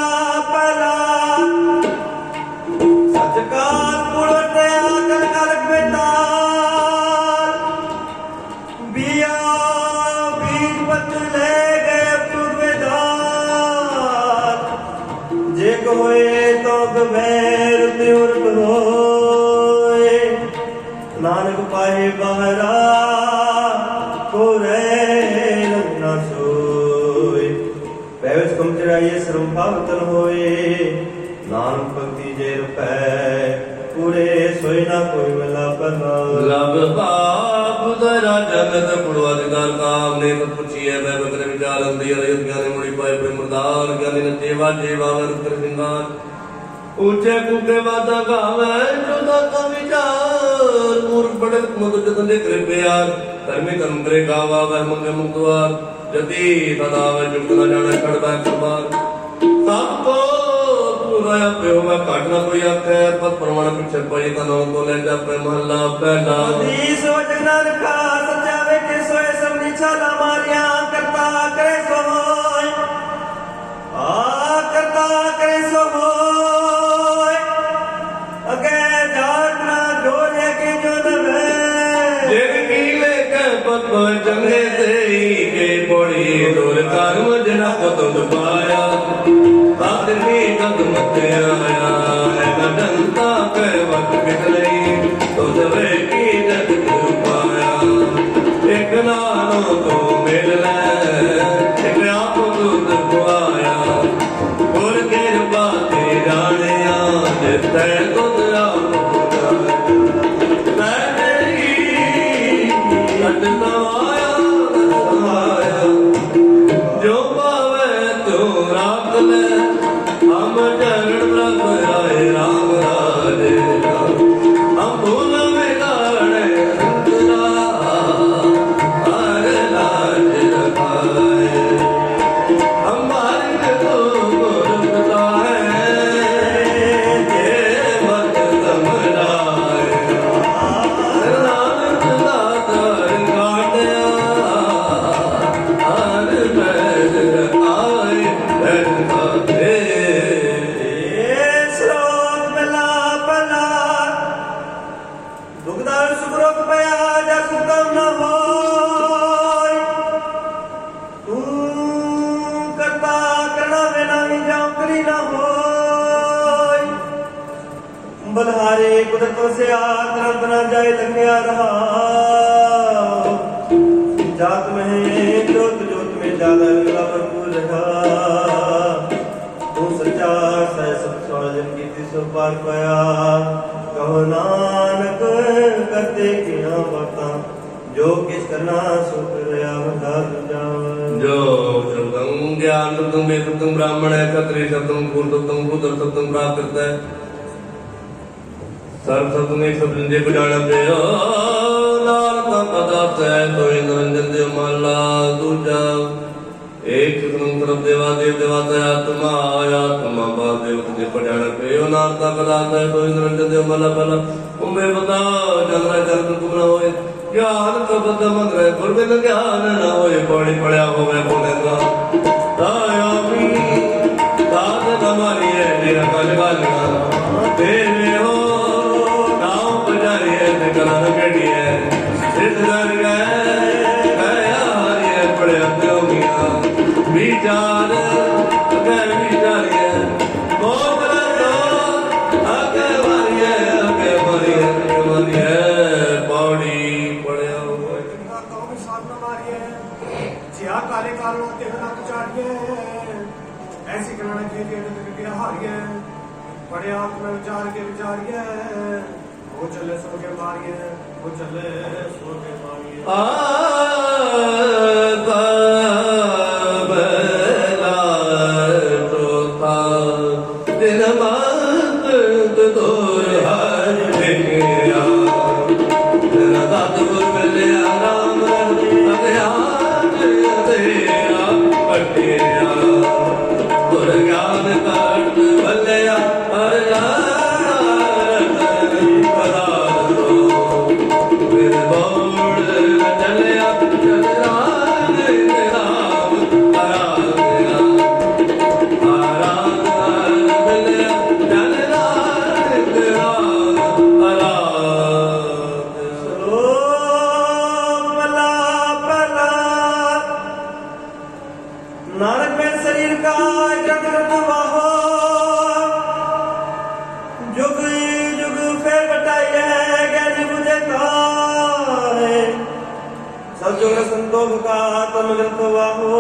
S3: पहला सचकाल पुरते आकर करक बेताल बिया बीज पत ले गए पुरवेदार जे कोए तो गैर त्युर्क होए नानक पाए बहरा को रे न सोए पैवच कम चढ़ाइए श्रम पावतन होए नानक भक्ति जे रुपै पूरे सोई ना कोई मिला बना
S2: लब बाप दरा जगत पुरवाधिकार काम ने तो पुछिए मैं बकर विचार अंधी अरे ज्ञानी मुड़ी पाए प्रेम मुर्दार ज्ञानी न जेवा जेवा वर कर सिंगार ऊंचे कुके वादा गावे जुदा का विचार मूर्ख पड़क मधु जतन दे कृपयार कर्मी कर्म करे गावा वह मंगे मुक्तवार जति सदा वह जुक्त न जाने खड़ बैठ सबार सबको ਪਾਇਆ ਪਿਓ ਮੈਂ ਘਟ ਨਾ ਕੋਈ ਆਖੈ ਪਤ ਪ੍ਰਮਾਣ ਪਿਛੇ ਪਈ ਤਨੋਂ ਤੋਂ ਲੈ ਜਾ ਪੈ ਮਹੱਲਾ ਪਹਿਲਾ
S3: ਅਦੀਸ ਵਜਨਾ ਰਖਾ ਸੱਚਾ ਵੇਖੇ ਸੋਏ ਸਭਨੀ ਛਾਲਾ ਮਾਰਿਆ ਕਰਤਾ ਕਰੇ ਸੋ ਹੋਏ ਕਰਤਾ ਕਰੇ ਸੋ ਹੋਏ ਅਗੇ ਜਾਟ ਨਾ ਜੋੜੇ ਕੇ ਜੋ ਦਵੇ
S2: ਜਿਨ ਕੀ ਲੈ ਕੇ ਪਤ ਚੰਗੇ ਤੇ ਕੇ ਬੋੜੀ ਦੁਰ ਕਰਮ ਜਨਾ ਪਤੁੰਦ ਪਾਇਆ ਆਦਮੀ ਕਦਮ ਤੇ ਆਇਆ ਹੈ ਗਡੰਤਾ ਕਰ ਵਕ ਕਿਤਲੇ ਤੋ ਜਵੇ ਕੀ ਜਗ ਤੂ ਪਾਇਆ ਇੱਕ ਨਾਲੋਂ ਤੋਂ ਮਿਲ ਲੈ ਇੱਕ ਆਪ ਦੁੱਧ ਪੁਆਇਆ ਗੁਰ ਕਿਰਪਾ ਤੇ ਜਾਣਿਆ ਜਿੱਤੈ ਦੁੱਧ ਆਪ ਮੈਂ ਤੇਰੀ ਕੱਟਦਾ ਆਇਆ ਜੋ ਪਾਵੇ ਤੂੰ ਰੱਖ ਲੈ ਹਮ ਚਰਨ ਪ੍ਰਭ ਆਏ ਰਾਮ ਰਾਜੇ ਹਮ ਭੂਲ ਵਿਗਾੜੇ ਅੰਤਰਾ ਹਰ ਲਾਜ ਰਖਾਏ ਹਮਾਰੇ ਕੋ ਗੁਰਮਤਾ ਹੈ ਜੇ ਮਤ ਸਮਝਾਏ ਨਾਨਕ ਦਾਤਾ ਗਾਟਿਆ ਹਰ ਪੈਰ ਆਏ ਰਹਿ
S3: ਸ਼ਲੋਕ ਮਹਲਾ ਪਹਿਲਾ ਦੁਖਦਾਰ ਸੁਖਰੋਗ ਪਿਆ ਜਸ ਹੁਕਮ ਨ ਹੋਇ ਤੂੰ ਕਰਤਾ ਕਰਣਾ ਵੇ ਨਹੀਂ ਜਾਂ ਕਰੀ ਨ ਹੋਇ ਬਲਹਾਰੇ ਕੁਦਰਤ ਵਸਿਆ ਤਰੰਤ ਨ ਜਾਏ ਲੰਘਿਆ ਰਹਾ ਜਾਤ ਮਹਿ ਜੋਤ ਜੋਤ ਮੇ ਜਾਦਾ ਅਗਲਾ ਭਰਪੂਰ ਰਹਾ ਤੂੰ ਸੱਚਾ ਸਹਿ ਸਤ ਸਵਾਜਨ ਕੀਤੀ ਸੋ ਪਾਰ ਪਾਇਆ ਕਹੋ ਨਾਨਕ ਕਰਤੇ ਕਿਆ ਬਾਤਾਂ ਜੋ ਕਿਸ ਕਰਨਾ ਸੋ ਕਰਿਆ ਵੰਡਾ ਦੂਜਾ
S2: ਜੋ ਸ਼ਬਦੰ ਗਿਆਨ ਤੁਮ ਵੇਦ ਤੁਮ ਬ੍ਰਾਹਮਣ ਹੈ ਖਤਰੀ ਸ਼ਬਦੰ ਗੁਰ ਤੁਮ ਪੁੱਤਰ ਤੁਮ ਪ੍ਰਾਪਤ ਕਰਤਾ ਹੈ ਸਰਬ ਸਤੁ ਇੱਕ ਸਭ ਜਿੰਦੇ ਕੋ ਜਾਣਾ ਪਿਆ ਨਾਨਕ ਪਦਾਰਥ ਹੈ ਤੋਇ ਨਿਰੰਜਨ ਦੇ ਮਹਲਾ ਦੂਜਾ ਏਕ ਸਤਿਗੁਰੂ ਸਰਬ ਦੇਵਾ ਦੇਵ ਦੇਵਾਤਾ ਆਤਮਾ ਆਤਮਾ ਬਾਦ ਦੇਵਤ ਦੇ ਪੜਾਣ ਪਿਓ ਨਾਨਕ ਦਾ ਪਦਾਰਥ ਹੈ ਤੋਇ ਨਿਰੰਜਨ ਦੇ ਮਹਲਾ ਪਹਿਲਾ ਕੁੰਭੇ ਬਤਾ ਚੰਦਰਾ ਚਰਨ ਤੁਮ ਨਾ ਹੋਏ ਗਿਆਨ ਕਬਦ ਮੰਗਰੇ ਗੁਰਬਿੰਦ ਗਿਆਨ ਨਾ ਹੋਏ ਪੜੀ ਪੜਿਆ ਹੋਵੇ ਬੋਲੇ ਦਾ ਤਾਇਆ ਵੀ ਤਾਜ ਨਮਾਰੀ ਹੈ ਮੇਰਾ ਕਲ ਗਾਲਣਾ ਤੇਰੇ ਹੋ ਨਾਮ ਬਜਾਰੀਏ ਤੇ ਕਲਾਂ ਕੜੀਏ ਸਿੱਧ ਦਰ ਗਏ ਗਿਆ ਹਰੀਏ ਪੜਿਆ ਪਿਓ ਮੀਆਂ ਵਿਚਾਰ ਅਗਰ ਵਿਚਾਰੀਏ ਮੋਤ ਲੋ ਅਗੇ ਮਾਰੀਏ ਪੌੜੀ ਪੜਿਆ ਹੋਏ
S4: ਚੰਗਾ ਕੌਮ ਸਾਧ ਨ ਮਾਰੀਏ ਜਿਆ ਕਾਲੇ ਕਾਲੋਂ ਤੇ ਨਾ ਵਿਚਾਰੀਏ ਐਸੀ ਕਰਨਾ ਕੇ ਤੇ ਹਾਰੀਏ ਬੜਿਆ ਆਤਮ ਵਿਚਾਰ ਕੇ ਵਿਚਾਰੀਏ ਉਹ ਚੱਲੇ ਸੋ ਕੇ ਮਾਰੀਏ ਉਹ ਚੱਲੇ ਸੋ ਕੇ ਮਾਰੀਏ
S3: ਨਾਨਕ ਮੈਂ ਸਰੀਰ ਕਾ ਜਗਤ ਵਾਹੋ ਜੁਗ ਜੁਗ ਫੇਰ ਬਟਾਈਏ ਗਿਆਨੀ ਬੁਝੇ ਤਾਏ ਸਭ ਜੁਗ ਸੰਤੋਖ ਕਾ ਤਮ ਗ੍ਰੰਥ ਵਾਹੋ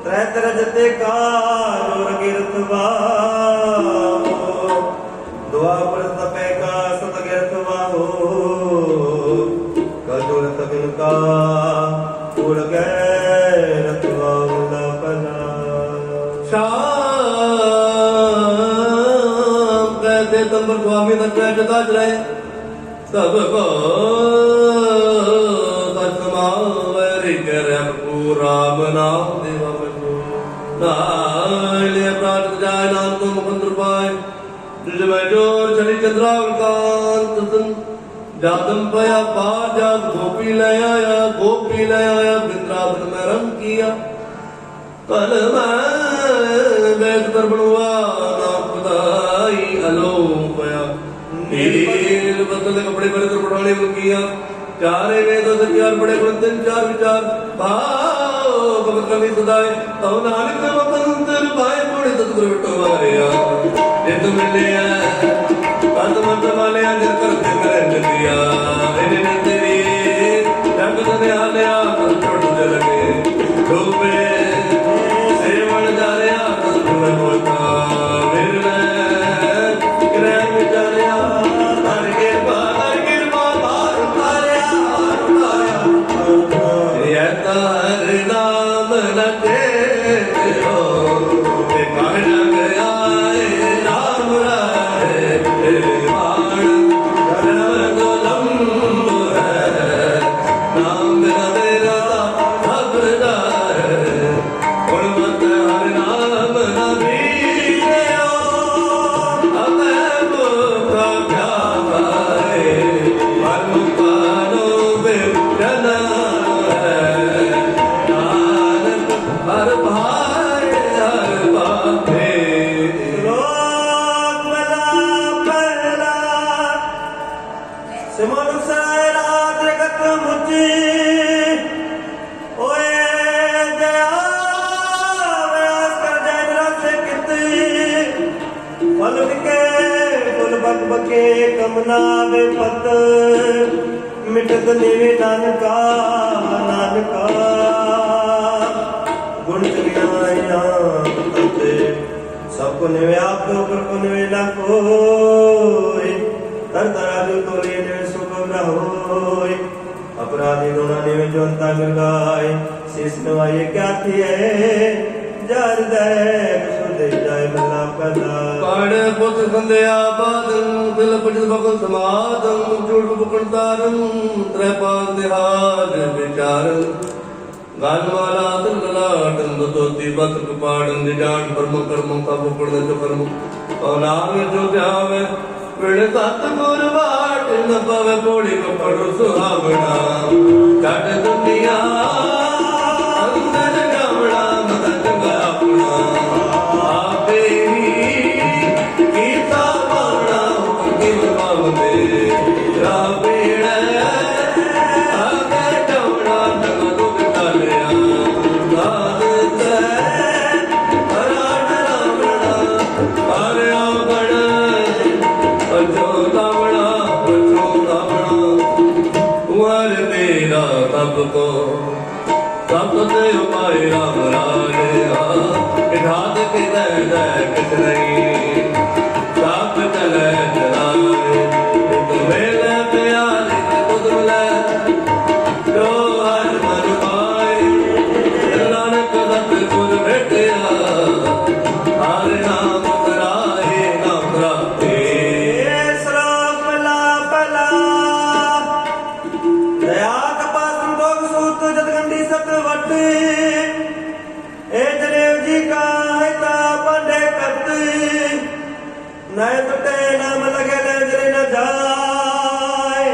S3: ਤ੍ਰੈ ਤਰ ਜਤੇ ਕਾ ਜੋ ਰਗਿਰਤ ਵਾਹੋ ਦੁਆ ਪਰ ਤਪੇ ਕਾ ਸਤ ਗਿਰਤ ਵਾਹੋ ਕਜੋਰ ਤਬਿਨ ਕਾ ਉੜ ਗਏ
S2: ਤੰਬਰ ਸੁਆਮੀ ਦਾ ਜੈ ਜਦਾ ਜਰੇ ਸਭ ਕੋ ਸਚ ਸਮਾਵੈ ਰਿਜੈ ਰਾਮ ਨਾਮ ਦੇਵਾ ਬਜੋ ਨਾਲੇ ਪ੍ਰਾਤ ਜਾਇ ਨਾਮ ਕੋ ਮੁਖ मैं जोर चली चंद्रावकांत जादम पया पार जात गोपी ले आया वृंदावन में रंग किया कल मैं बैठ कर बनवा ना खुदाई अलो पया नील बदल कपड़े पर कर पठाने को किया चारे वेद से चार बड़े गुण तीन चार विचार भाव कब कभी सदाए तो नानक वतन भाई बड़े सतगुरु बिटो मारे ये तो मिले पद मत वाले अंदर करते करे दिया इन्हें तेरी जगत ने आले छोड़ दे लगे डूबे सेवन जा रहा तुम बोलता मेरे ग्रह विचारिया हर के बाहर गिरवा बाहर उतारिया ये तार नाम लगे हो ते कहना गया राम राय बाण धर्म को लंब है नाम मेरा सबदार गुणवंत हर नाम नबी हमें मुखा प्यारे हर मुखानो बेचना है नानक हर भाई हर बाते
S3: श्लोक पहला सिमर सैरा जगत मुझे ओए दया व्यास कर जैन से किते फल के फुल बक बके कमना बेपत मिटत निवे नानका गुण चलिया तते सबको निवे आप तो ऊपर को निवे ना कोई तर तराजू तोले निवे सुख न होय अपराधी दोना निवे जो अंता मिलाए शीश नवाए क्या थी है जार दे सुदे जाय मल्ला पला
S2: पाड़े पुत संध्या बादन दिल पजल बकल समादन जोड़ बुकन तारन त्रैपाल देहाज विचारन गानवाला तललाटन दोती पत्र कपाड़न निजान परम कर्म का बुकड़न जो कर्म और नाम जो ध्यावे विण सतगुर बाट न पवे पोड़ी कपड़ सुहावना छट दुनिया अंदर गावड़ा मदद अपना आपे ही गीता पावड़ा किम पावने राबेड़ आगे टवड़ा तंग दुख कालिया दाद से हराट रावड़ा अरे आवगड़ अजो रावड़ा कुंवर तेरा तब को तब ते उपाय राम राजे घात के दय किस नहीं साप चले चलाए तुम्हें ले प्यारे खुद ले जो हर मन पाए नानक सतगुर भेटिया हर नाम कराए नाम प्राप्ति
S3: श्लोक पहला दया कपा संतोष सूत जतगंडी सतवट ए जनेव जी का है ता पंडे कत नय टूटे नाम लगे न जले न जाए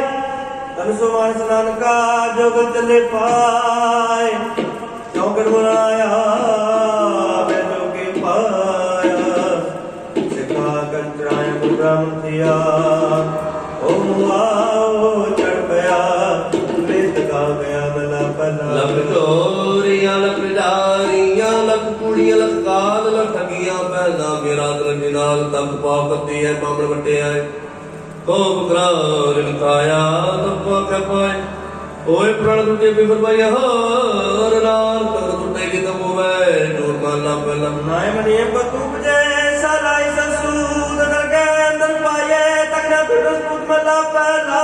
S3: तन सुमान स्नान का जोग चले पाए चौकड़ बनाया मैं जो के पाया सिखा कंचराय ब्रह्म दिया ओम आओ चढ़ गया वेद का गया मला पला
S2: लख चोरियां लख डारियां लख कुड़ियां लख काल लख ठगियां पहना मेरा तरनाल तब पापती है बामण बटे आए कोप करार खाया तब पाखे पाए ओए प्रण टूटे बिफर भाई हर नार कर टूटे की तब होवे दूर मानना पहला
S3: नाय मनिये बतूप जैसा लाई ससूद नर के अंदर पाए तकना टूटस पुत मला पला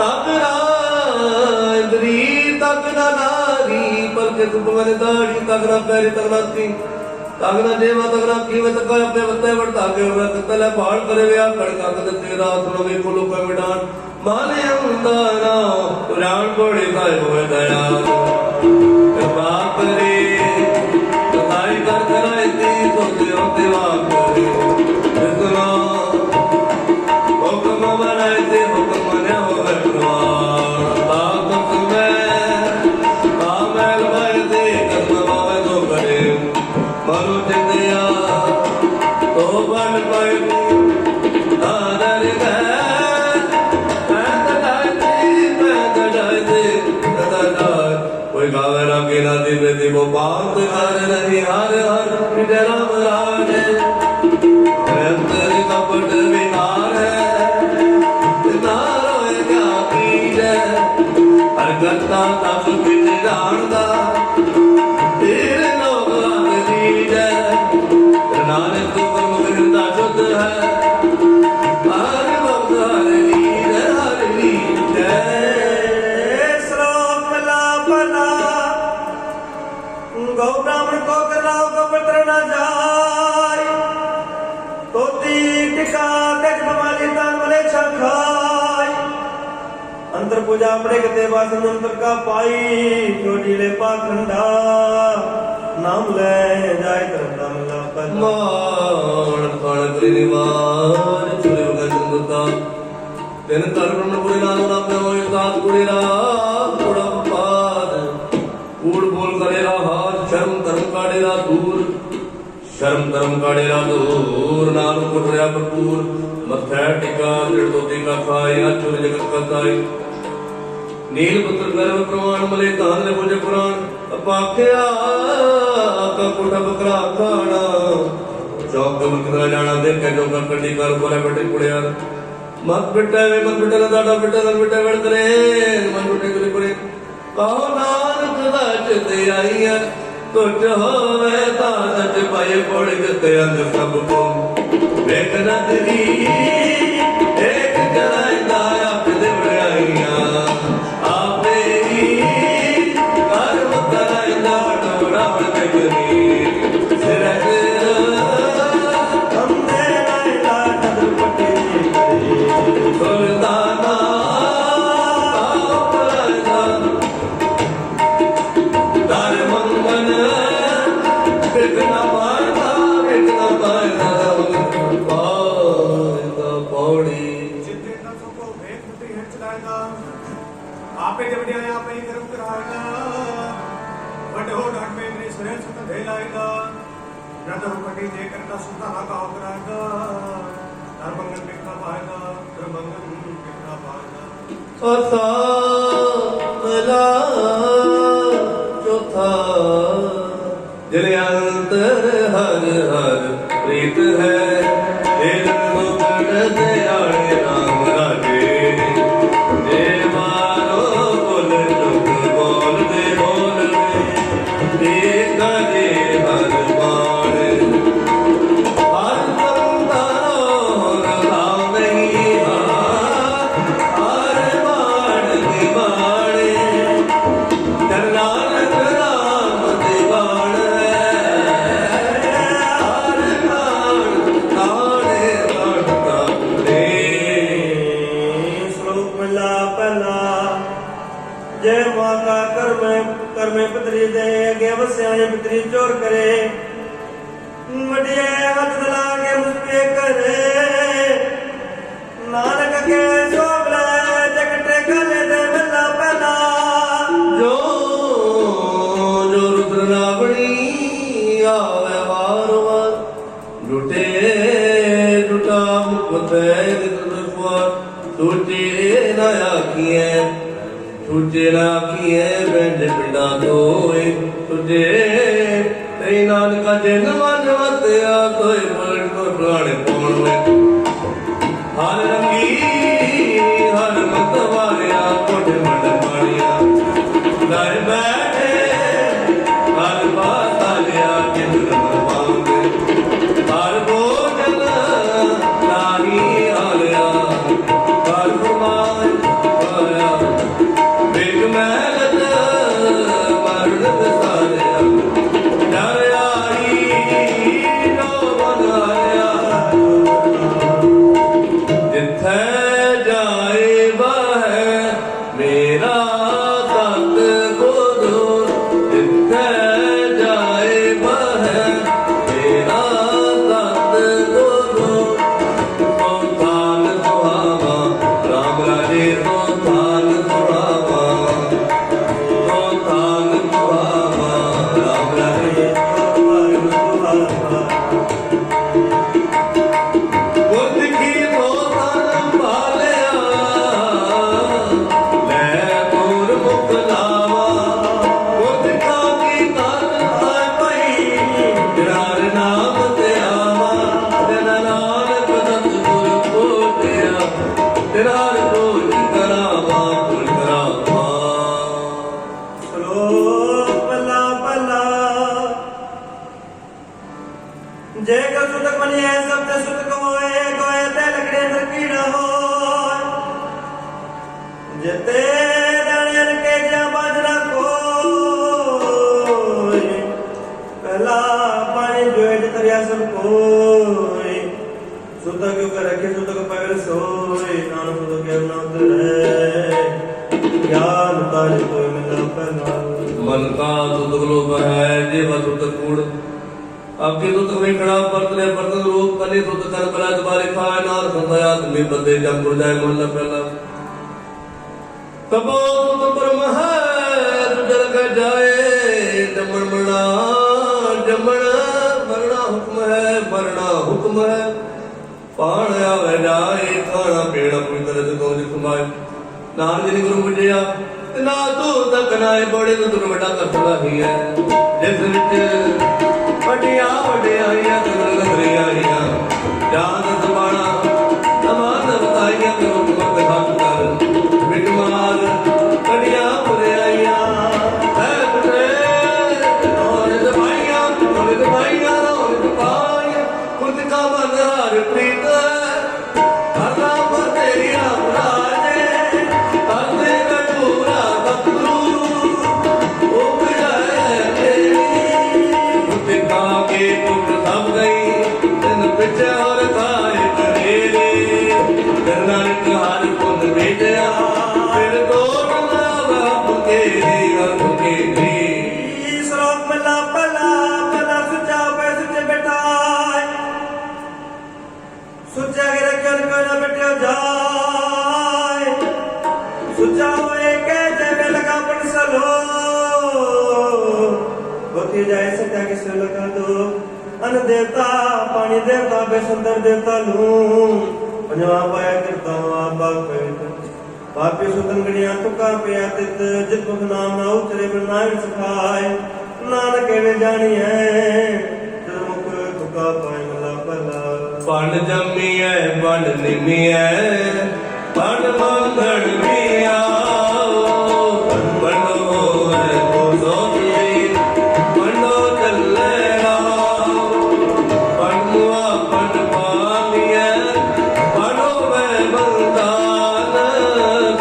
S2: तकरा इंद्री तकना नारी पर के तुम मैंने दाढ़ी तकना पैरी तकना ती तगना देवा तगना कीमत का अपने बत्ते बढ़ता के हुए तले पहाड़ करे वे कड़का कद तेरा सुनो वे फूलों का मिटान माने उंदाना पुराण कोड़ी काय हुए दया कृपा करे तथाई कर कराई ती तो देव देवा करे इतना वो बात कर नहीं हर हर जय राम राजे अंतर कपट विहार है नारो क्या कीजे हर करता तब बिन जानदा तेरे लोग लीजे नानक गुरमुख हृदय शुद्ध है हर भक्त हर लीजे
S3: श्लोक मिला भला गौ ब्राह्मण को कराओ पवित्र न जाय तोती टिका गज बमाली तान मले छखाय अंतर पूजा अपने कते वासन अंतर का पाई छोटी ले पाखंडा नाम ले जाय करता मिला पला
S2: मान खान त्रिनिवार चुरे वगैर चंद्रता तेन कर्मपुरी नाम नाम में होए सात गुड़ी रात थोड़ा पाद कूड़ बोल करेला हाथ शर्म धर्म काढ़ेला दूर शर्म धर्म काढ़ेला दूर नाम कुटरिया भरपूर मत्था टिका दृढ़ धोती का खाई अचुर जगत का ताई नील पुत्र गर्भ प्रमाण मले कान ले मुझे पुराण अपाख्या का कुटा बकरा खाना चौक बकरा जाना देख के जो कंडी कर बोले बेटे कुड़ियार मत बेटा वे मत बेटा दादा बेटा न बेटा वड़ करे मन बेटे करे करे कहो नानक सच ते आई है तो होवे ता सच पाए पड़ जते अंग सब को वेख न तेरी एक जलाइंदा आप दे बड़ाइया आपे ही कर्म कराइंदा टोड़ा बड़ करी सिर
S3: हमने लाइला नदर पटे
S2: सुल्ताना दार मंगन कितना पारदा पौड़ी
S4: जितने तत्वों को वेद बुद्धि है चलाएगा आपे जब दिया आपे ही कर्म कराएगा वड हो ढाट में इंद्रिय शरीर सुख दे लाएगा नदर पटी जे करता सुता ना का कराएगा धर्मंगन कितना पाएगा धर्मंगन कितना पाएगा
S2: असा मला चौथा जिले अंतर हर हर प्रीत है दिल मुकुट दयाले राम राजे जे मारो बोल चुप बोल दे एक दे हर बाण हर बंदारो राम नहीं हर बाण दीवाने नानक राम दीवान हर बाण ताने बढ़ता रे
S3: श्लोक मिला पहला जय माता कर्मे पत्री दे अगे वस्याए पत्री चोर करे मडिये हाथ दला के मुझपे करे नानक के सोबले जगटे गले दे मिला पहला
S2: जो जो रुद्र रावणी आवे वार वार लुटे लुटा मुकुट सूचे न आखिए सूचे न आखिए बेंड पिंडा धोए तुझे तेरी नानका जिन मन वत्या तोय पलट को प्राणे पौण में हर रंगी हर मत वालिया कोठे मंड पानिया घर बैठे हर बात आलिया किंद पाऊंगे हर भोजन नाही आलिया हर गुमान पाया बिग महल मर्द सालिया डर आई नो बनाया जिथे जाए वह मेरा
S3: ते दानियल के जा बाजरा कोई पहला पानी जो है तरिया सब कोई सुता क्यों कर रखे सुता को पगल सोई नानक सुता के ना उतरे ज्ञान ताज कोई मिला पहला
S2: मन का सुत लोभ है जेवा सुत कूड़ आपके सुत में खड़ा परतले बर्तन रूप कने सुत कर बला दबारे खाए नार संतयात में बदे जब गुर जाए मन पहला तबो सुत परम है जल का जाए जमण मरना जमण मरना हुक्म है मरना हुक्म है पाण आवे जाए खाना पीना पवित्र जगों जिसमाए नान जी गुरु बुझिया ना तू तक नाए बड़े तो तुर बड़ा करता ही है जिस विच वडिया वडियाइया तुर आइया जान सबाना समान बताइया करो मत खान कर बिटमार वडिया वडियाइया है पुत्रे और दबाइया खुद का मन हार प्रीत हरना पर तेरी राम राजे हरने में पूरा बकरू उग जाए खुद का के तुम सब गई दिन पिछे और खाए करेले नानक हार पुन बेटिया फिर तो के
S3: श्लोक मिला पला पला सुचा पैसे से बैठाए सुचा के रखे कोई ना बैठे जाए सुचा होए के जब लगा पड़ सलो होती जाए सत्या के से लगा दो अन्न देवता पानी देवता बेसुंदर देवता लूं पंजवा पाया करता हूँ आप पापी सुतन गणिया तुका पिया तित जित मुख नाम ना उचरे बनाए सखाए नानक केवे जानी है जद मुख तुका पाए मला भला
S2: पंड जमी है पंड निमी है पंड मंगल भी आओ पंडो है वो सोची पंडो चले आओ पंडुआ पंड पानी है पंडो में बंदान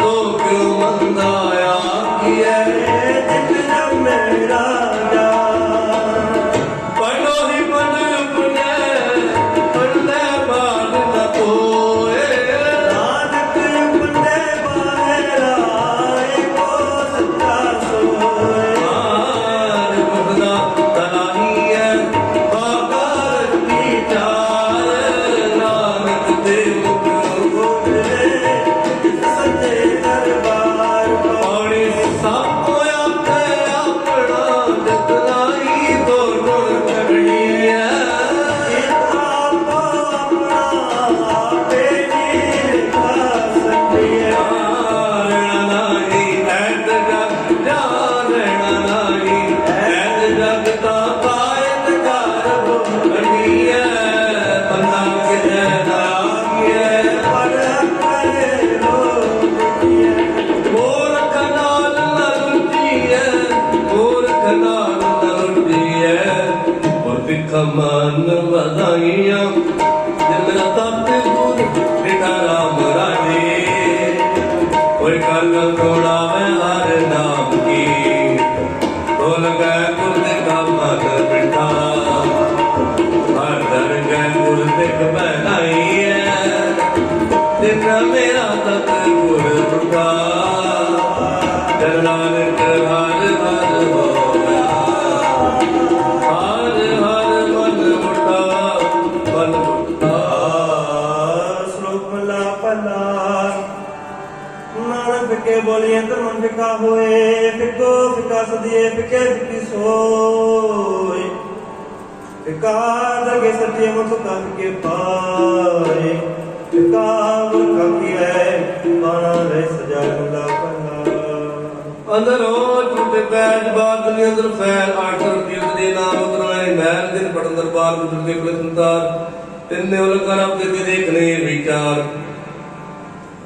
S2: तो क्यों मंदाया किए
S3: जित जब मेरा जा
S2: पंडो ही पंड पुण्य पंडे बाल न कोए
S3: नानक पंडे बाहेरा एको सच्चा सोए
S2: आर बसना तलाही है बाकार की चार नानक दे मुख
S3: बोले सच्चे दरबार को
S2: पौड़ी सब अपने अपना जतनाई तो गुण छगड़ी है
S3: आपको अपना आपे लिखा सकिए
S2: जाना नहीं ऐत जग जाना नहीं ऐत जग ता पायत कार बनी है बंदा किसे नागिए
S3: पर करे लोगिए
S2: मूर्ख नाल न रुचि है मूर्ख नाल न रुचि है और तिख मन बधाइयां दिल मेरा तप दूध बेटा राम राजे कोई कल थोड़ा मैं हर नाम की बोल गए कुल का मन बिठा हर दर गए कुल दिख बनाई है दिन मेरा तक गुर उठा जन नानक हर हर होया हर हर मन उठा
S3: श्लोक मला पला नानक के बोलिए तो मन फिका होए फिको फिका सदिए फिके फिकी सोए फिका दरगे सत्य मुख का फिके पाए फिका मुख की है पाना रह सजा मला पला
S2: अंदर हो झूठे बैठ बात दुनिया अंदर फैल आठर तीर्थ दे नाम उतरवाए महल दिन पटन दरबार गुजर के पुलिस संतार तिन्ने उलकर आपके देखने विचार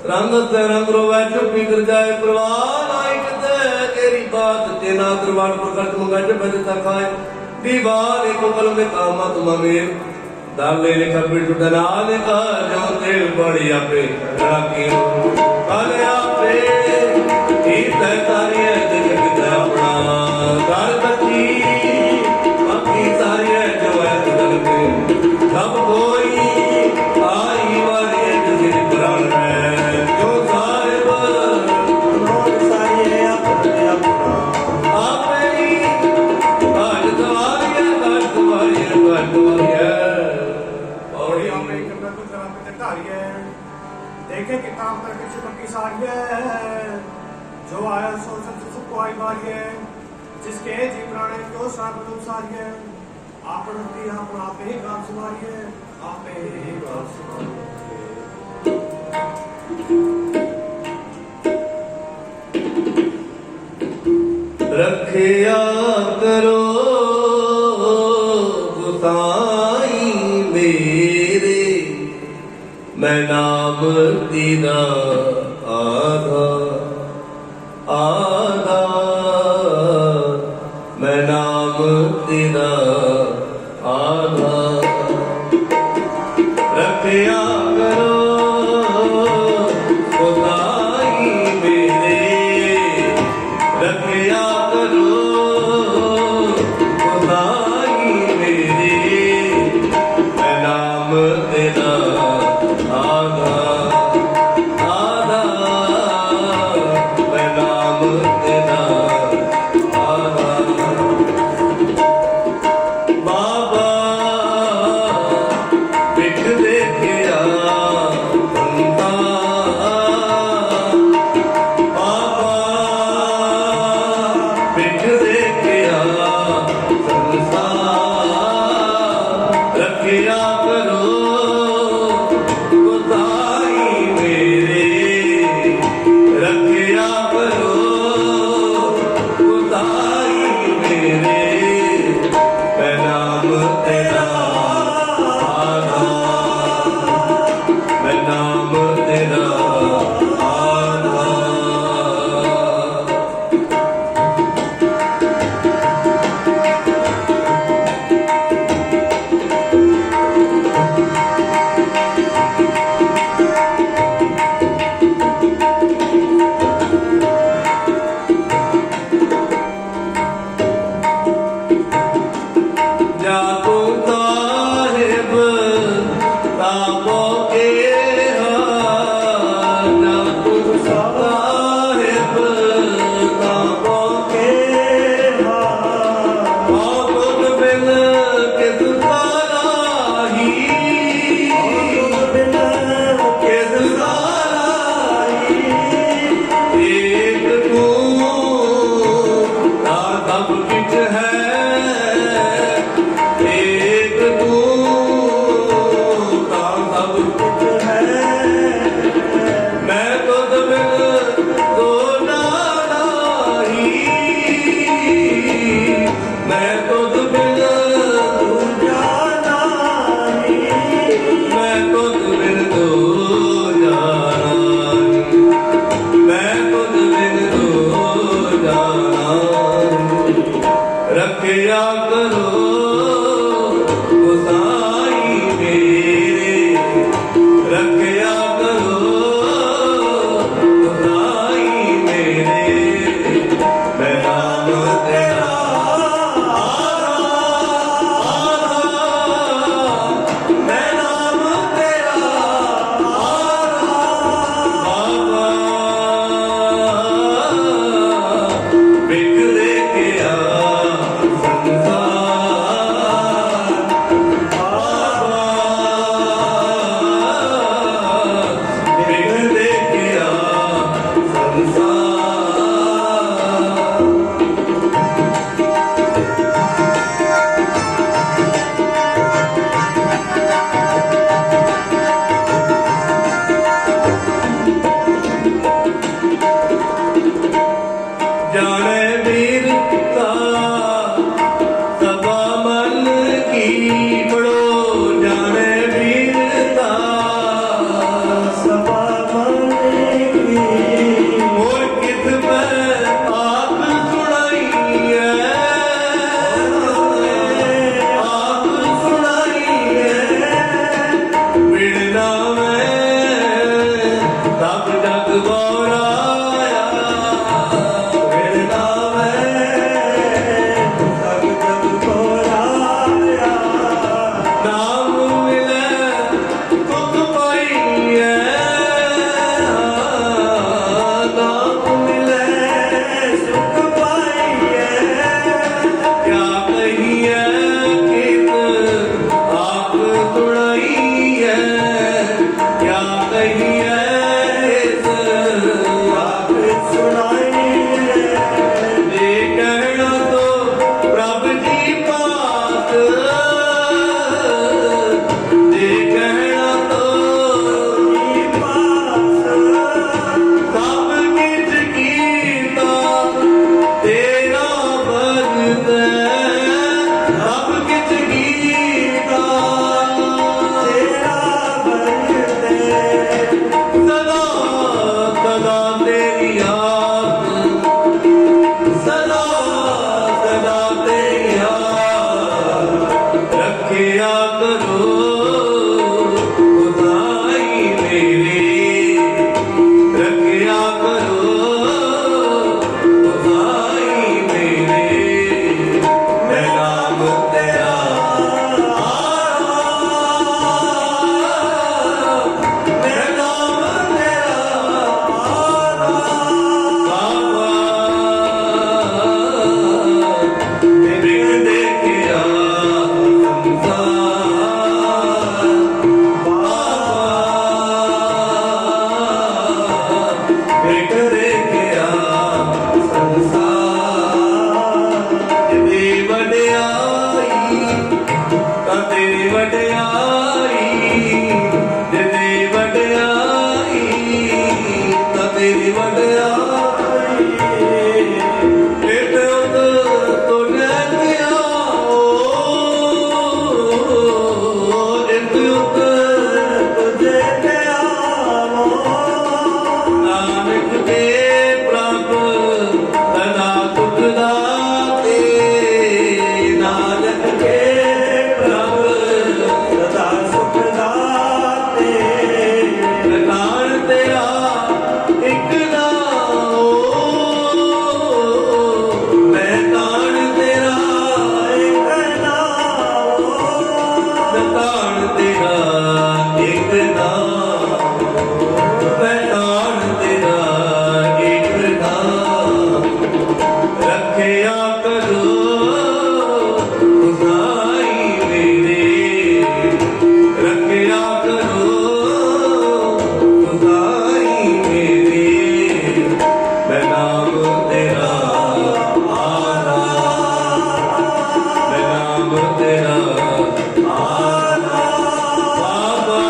S2: रंगत रंग रोवे चुप्पी कर जाए परवाह नाई किते तेरी बात तेना दरबार पर खर्च मंगा जब बजता खाए दीवार को कल में कामा तुम अमीर दाले लिखा पिट टूटना लिखा जो तेल बड़ी आपे राखी अरे आपे
S4: देखे किताब करके चिपकी सारिये जो आया सो सबको आई मारिये जिसके जी प्राणे को साबुन सारिये आपन आप ही काम सुमारिये आप ही काम सुमारिये।
S2: रखिया करो गोसाई मेरे मैं नाम तेरा आधा आधा मैं नाम तेरा आधा रखिया करो गोसाई मेरे रखिया करो गोसाई मेरे मैं नाम तेरा आधा आधा तेरा आना, मैं नाम तेरा आना। बाबा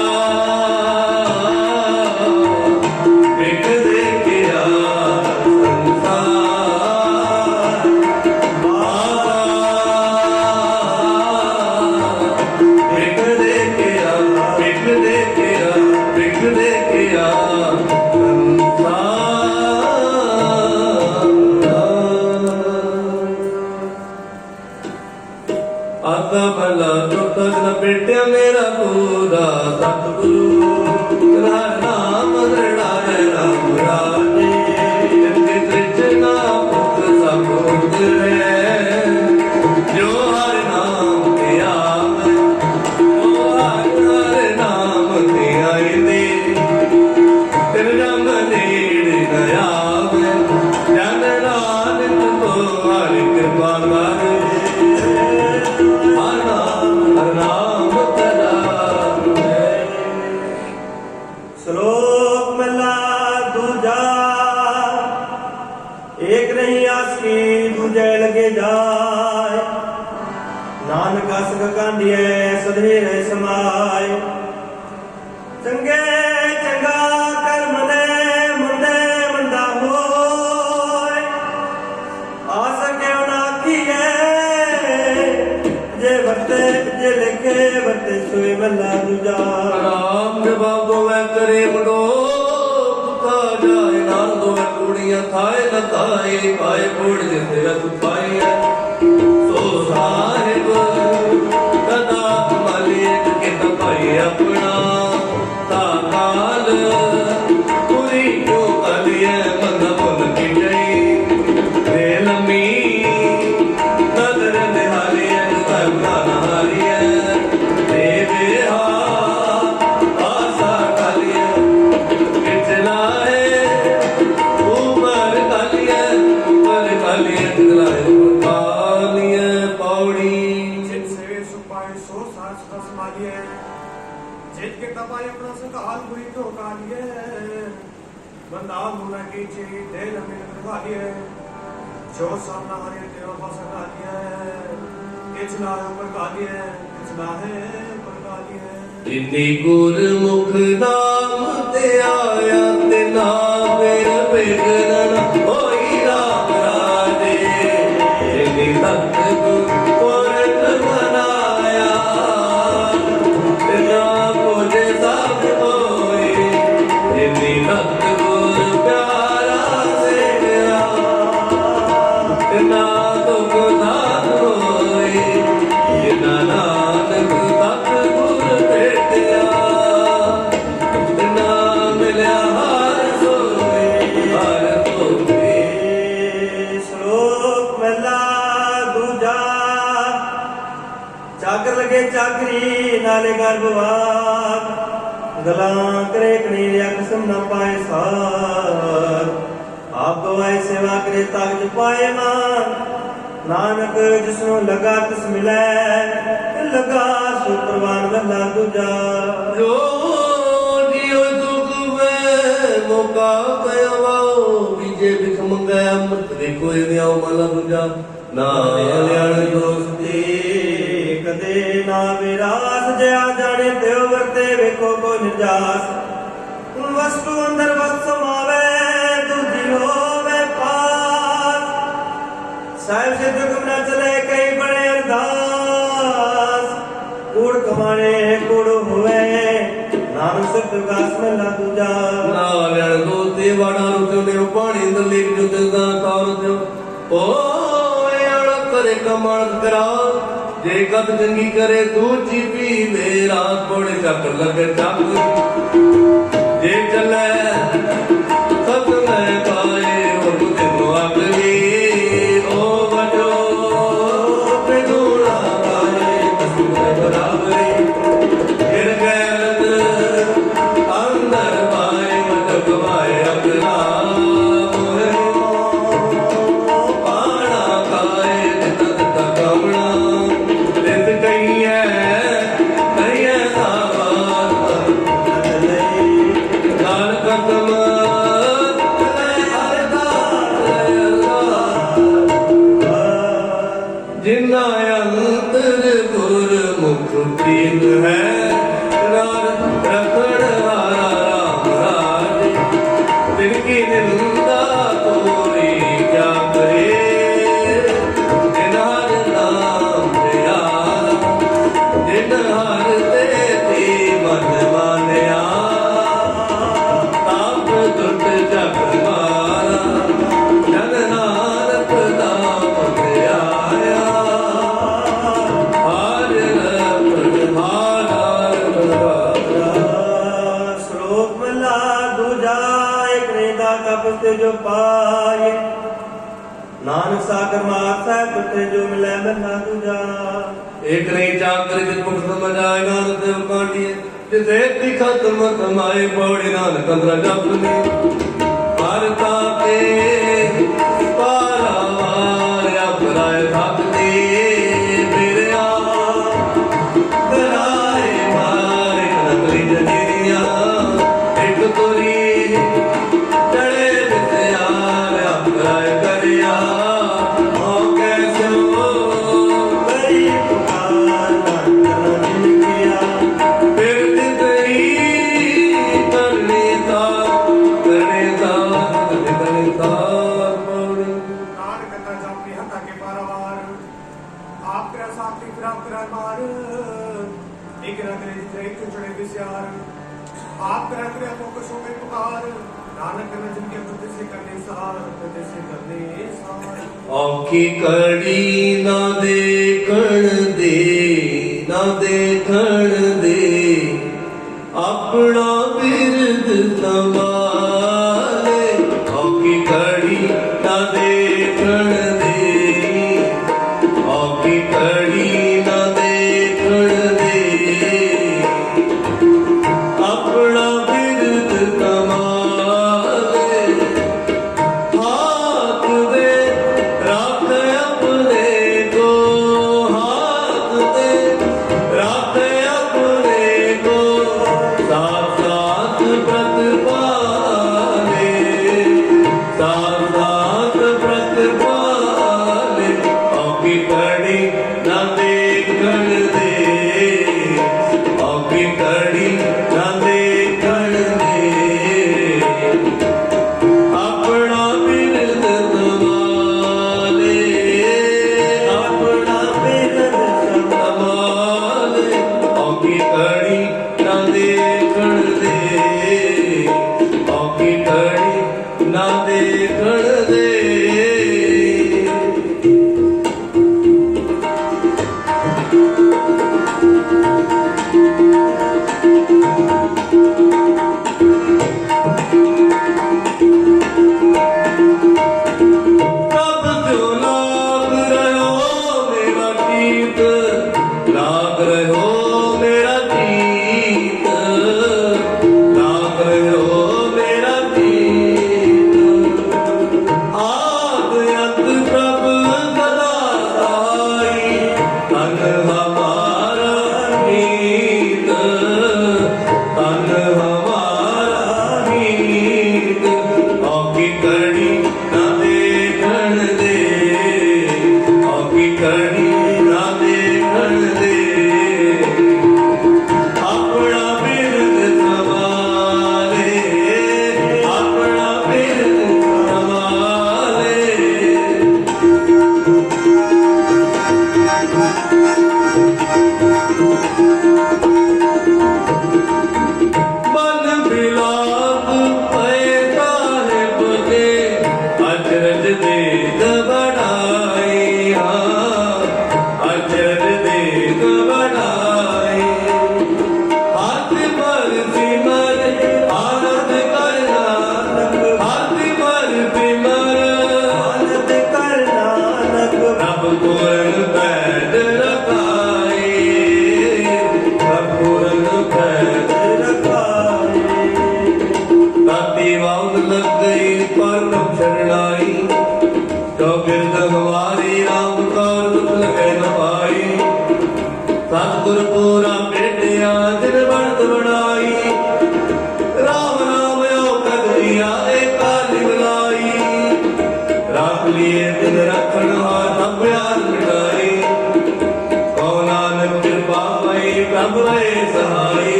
S2: बिक दे के आ संसार, बाबा बिक दे के आ, बिक दे के आ, बिक दे के आ आता भला चौथा दिन बेटिया मेरा पूरा सतगुरु तेरा नाम लड़ाए राम राजे, जिनकी तृष्णा पुत सब उतरे, जो हर नाम के आवे, जो हर नाम के आए दे, तेरे नाम नेड़ न आवे, जन नानक को हर कृपा करे, हर नाम तेरा है।
S3: श्लोक महला दूजा। एक नहीं आसकी दूजे लगे जाए, नानक असग कांडिए सधेरे समाए। चंगे चंगा कर मने मुंदे मंदा होए, आस क्यों ना किए जे वर्ते जे लिखे वर्ते सोए महला दूजा।
S2: राम जवाब दो वै करे मुंडो पुता जाए, नाम दो वै कुड़ियां थाए न थाए, पाए कोड़ जिते रख पाई है सो साहिब कदा मालिक के तपाई अपना ताकाल पूरी क्यों कलिए मन मुन की गई रे लम्मी नजर निहाली है करना नहारी है देवे आशा कालिए किचला है ऊपर कालिए किचलाए कालिए पौड़ी
S4: जिनसे सुपाए सो सास दस मालिए, जिनके तपाए अपना संग हाल बुरी तो कालिए, बंदा मुना की ची दे लम्बी लगा लिए, जो सामना हरे देव पास कालिए, किचला है ऊपर कालिए, किचला है ऊपर कालिए।
S2: इन्नी गुरमुख नाम ते आया ते ना फिर बिगड़न होई राम राजे, इन्नी सतगुर कोरट मनाया ते ना कुछ सब होए, इन्नी सतगुर प्यारा सेवया ते ना दुख दात होए, जिन्ना नानक सतगुर भेटिया ते ना मिलिया हर सोए हर सोए।
S3: श्लोक महला दूजा। चाकर लगे चाकरी नाले गर्भवान, गला करे कनीर किस्म न पाए सार, आप गवाए सेवा करे ताकत पाए मान, नानक जिसनो लगा तिस मिले, लगा सो प्रवान महला दूजा।
S2: जो जियो दुख में मौका गया वाओ, बीजे बिख मंगाया मत देखो ये आओ माला दूजा ना लियाण
S3: दोस्ती कदे ना विरास, जया जाने देव वर्ते वेखो को निर्जास। वस्तु अंदर वस्तु समावे दूजी होवे पास, साहिब सिद्ध गुम न चले कई बड़े अरदास, कूड़ कमाने कूड़ हुए नाम सत्य विकास महला दूजा।
S2: ना लियाण दोस्ती वाड़ा रुत्यो ने पानी अंदर लेक जो तेदा तार जो ओ याड़ा करे कमाल करा, जे कद चंगी करे दूजी पी मेरा थोड़े चक्कर लगे चक, जे चले सत में पाए और दिन अगली ओ बजो बेदूला पाए कसम बराबरी, गिर गैरत अंदर पाए मत गवाए अपना मोहे, पाना खाए तद तक कमना लित कही है साबात, गाल खत्म
S3: ਨਾਨਕ ਸਾਗਰ ਮਾਰ ਸਾਹਿਬ ਤੁਠੇ ਜੋ ਮਿਲੈ ਮਹਿਲਾ ਦੂਜਾ।
S2: एक नहीं चाकर जित मुख समझ आए नानक देव कांडिए जिसे दिखत मत माए पौड़ी नानक अंदर जपने भारता के पारावार अपराय भक्ति मेरे कराए मारे नगरी जनिया एक तुरी चढ़े विद्यार अपराय करिया
S4: आप करा करे फोकसों में पुकार नानक करना जिनके बुद्धि से करने सहार बुद्धि से करने सहार।
S2: औखी कड़ी ना देखण दे अपना बिरद संभाले। औखी कड़ी ना देखण दे औखी कड़ी ना देखण दे अपना बिरद कमाले। हाथ दे रख अपने को हाथ दे रख अपने को साथ साथ व्रत पाले साथ साथ व्रत पाले। औखी कड़ी ना देखण दे औखी कड़ी ना देखण दे अपना बिरद संभाले अपना बिरद संभाले। औखी कड़ी ना देखण दे औखी कड़ी ना देखण दे। तब क्यों लाग रहो मेरा गीत लाग रहो मेरा गीत लाग रहो मेरा गीत। आद अंत प्रभ सदा साई तन हमारा मीत तन हमारा मीत। औखी कड़ी ना देखण दे औखी कड़ी ना देखण दे अपना बिरद संभाले अपना बिरद संभाले। मन बिलाप पैसा है बजे अचरज देख बढ़ाई अचरज देख बढ़ाई। हाथ पर सिमर आनंद कर नानक हाथ पर सिमर
S3: आनंद कर नानक
S2: रब पूरन पैद रखाए रब पूरन पैद
S3: रखाए।
S2: ताती वाउद लग गई परम शरणाई जो बिरद हमारी राम कौर दुख लगे न पाई। सतगुर पूरा पेटिया दिन बढ़त बढ़ाई राम नाम औखद दिया एक काली बुलाई। राख लिए दिन रखण हार सब प्यार मिटाई कौन नानक कृपा पई प्रभ सहाई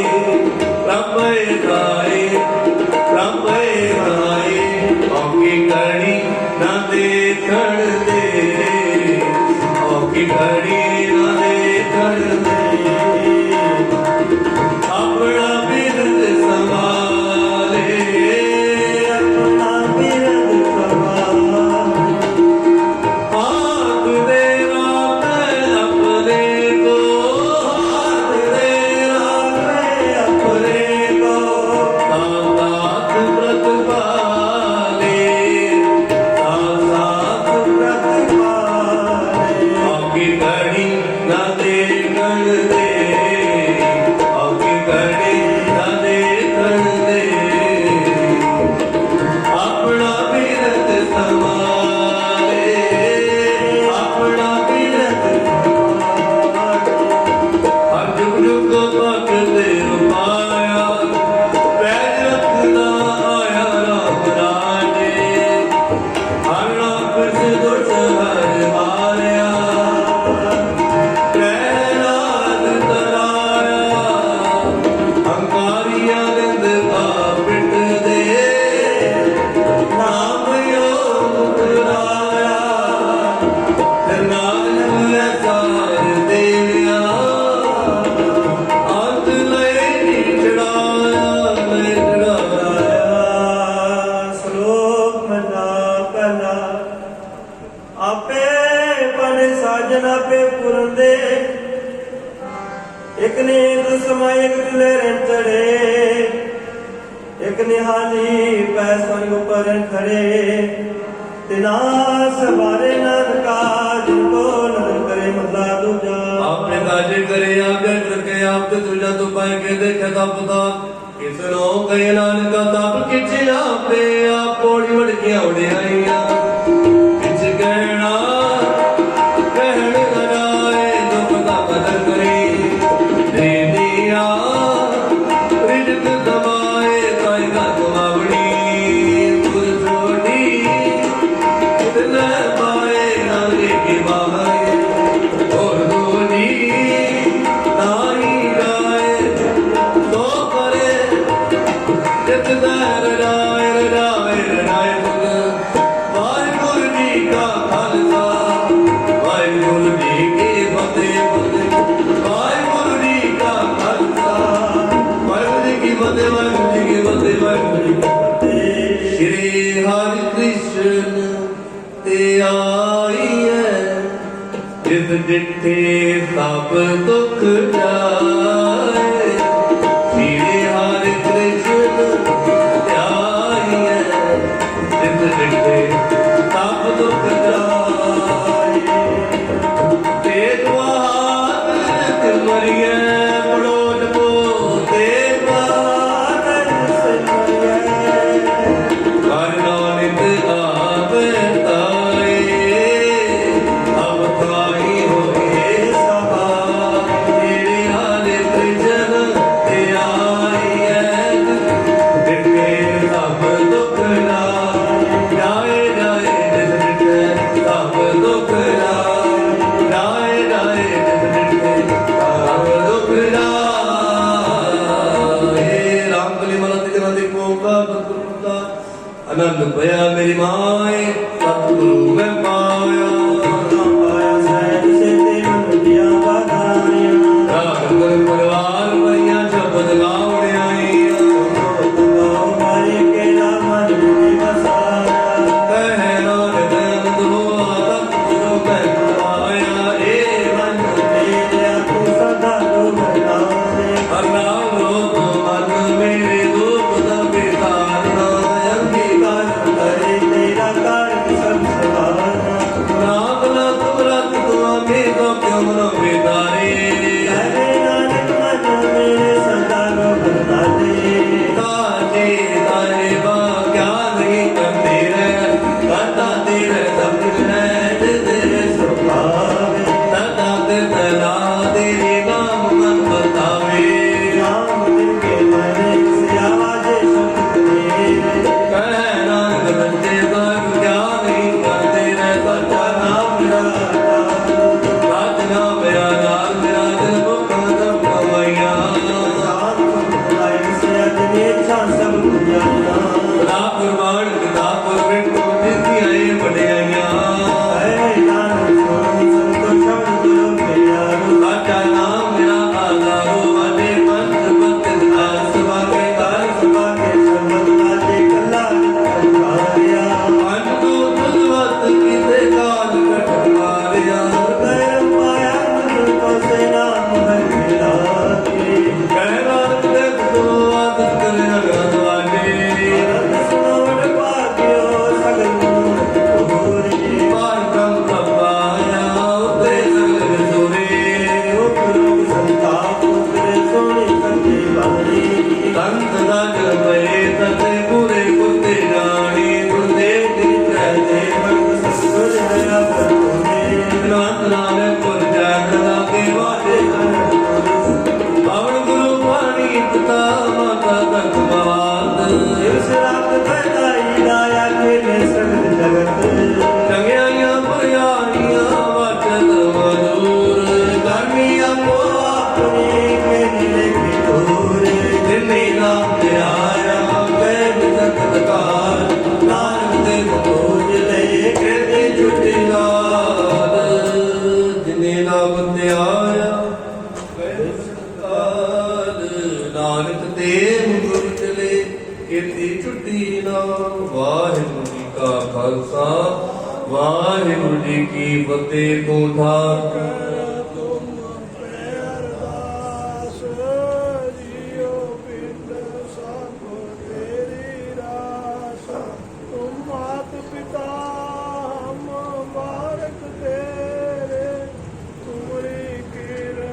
S2: प्रभ सहाई प्रभ सहाई। औखी कड़ी ना देखण दे औखी कड़ी ना देखण दे अपना बिरद संभाले
S3: अपना बिरद संभाले।
S2: हाथ दे राख अपने को हाथ दे राख अपने को साथ साथ व्रत पाले साथ साथ व्रत
S3: ਆਪੇ ਪਨ ਸਾਜਨ ਆਪੇ ਪੁਰਨ ਦੇ ਇਕ ਨੀਂਦ ਸਮਾਇ ਇਕ ਤੁਲੇ ਰਹਿਣ ਚੜੇ ਇਕ ਨਿਹਾਲੀ ਪੈ ਸੰਗ ਉੱਪਰ ਖੜੇ ਤਿਨਾ ਸਵਾਰੇ ਨਾਨਕਾ ਜਿਨ ਕੋ ਨਦਰ ਕਰੇ ਮਹਲਾ ਦੂਜਾ
S2: आपने काजे करे आगे करके आप ते तुझा तो पाए के देखे तप दा किसनो कहे नानका तप किछ आपे आप पौड़ी वड़कियां उड़ाइया किछ कहना कहण लगाए दुख दा कदर करे दे दिया रिजक दबाए काई का कमावड़ी गुर छोड़ी इतने पाए नारे के बाहर श्री हरि कृष्ण ते आई है जिस डिठे सब दुख जाए श्री हरि कृष्ण ते आई है जिस डिठे सब दुख जाए तेज बहादुर मरिए पड़ोज को तेज बहादुर से आनंद भया मेरी माए सतगुरु मैं पाया
S3: ਪਾਇਆ ਸਹਿਜ ਸੇ ਤੇ ਮਨ ਦਿਆ ਬਾਧਾਇਆ
S2: राग कर परिवार भैया शब्द गावड़े आईया
S3: ਗਾਉ ਮਾਰੇ ਕੇ ਮਨ ਮੁनि ਬਸਾਇਆ
S2: कह नानक आनंद हुआ सतगुरु मैं पाया ए मन
S3: ਤੇਰਿਆ ਤੂੰ ਸਦਾ ਤੂੰ ਬਣਾਵੇ
S2: हर नाम लो तो मन मेरे दुख दबे तारना अंगीकार
S3: ਕਰੇ ਤੇਰਾ ਕਾਰਜ ਸਭ ਸਵਾਰਨਾ
S2: नाम ना तुमरत तुमे तो क्यों न बेदारे
S3: ਕਰੇ ਨਾਨਕ ਮਨ ਮੇਰੇ ਸਦਾ ਰੋਗ ਨਾਲੇ
S2: काजे तारे बा क्या नहीं करते रहे करता तेरे सब कुछ है तेरे
S3: ਸੁਭਾਵੇ
S2: सदा तेरा तेरे नाम मन बतावे
S3: ਨਾਮ ਦਿਨ ਕੇ ਮਨ ਸਿਆਵਾ ਜੇ ਸ਼ਬਦ ਮੇਰੇ
S2: कह नानक बंदे कर क्या नहीं करते रहे सच्चा नाम मेरा राज नाम मेरा नाम मेरा दिल मुख दम कमाइया ना कुर्बान किता पर बिटो जिंदगी आए बढ़ाइया सच्चा नाम मेरा आधारो वाले पंथ पत आसवा के तार मन को तुलवत किसे काल कट मारिया कहना ते तुलवत कर अगवाने पार कम प्रपाया उतरे सगल सोरे संत दाज भये तते पूरे कुते जानी गुरुदेव दी कहते नाथ नानक पुर जागला के वादे पवन गुरु पानी पिता माता तक बात चंगियाइया पुरियाइया वचन मधुर करमिया को जिन्नी नाम ते आया कैद सत्कार नानक ते खोज ले कृति छुटी लाद जिन्नी नाम ते आया कैद सत्कार नानक ते गुर चले कृति छुटी ना वाहिगुरू जी का खालसा ਵਾਹਿਗੁਰੂ ਜੀ ਕੀ ਫਤਿਹ। ਤੂੰ ਠਾਕ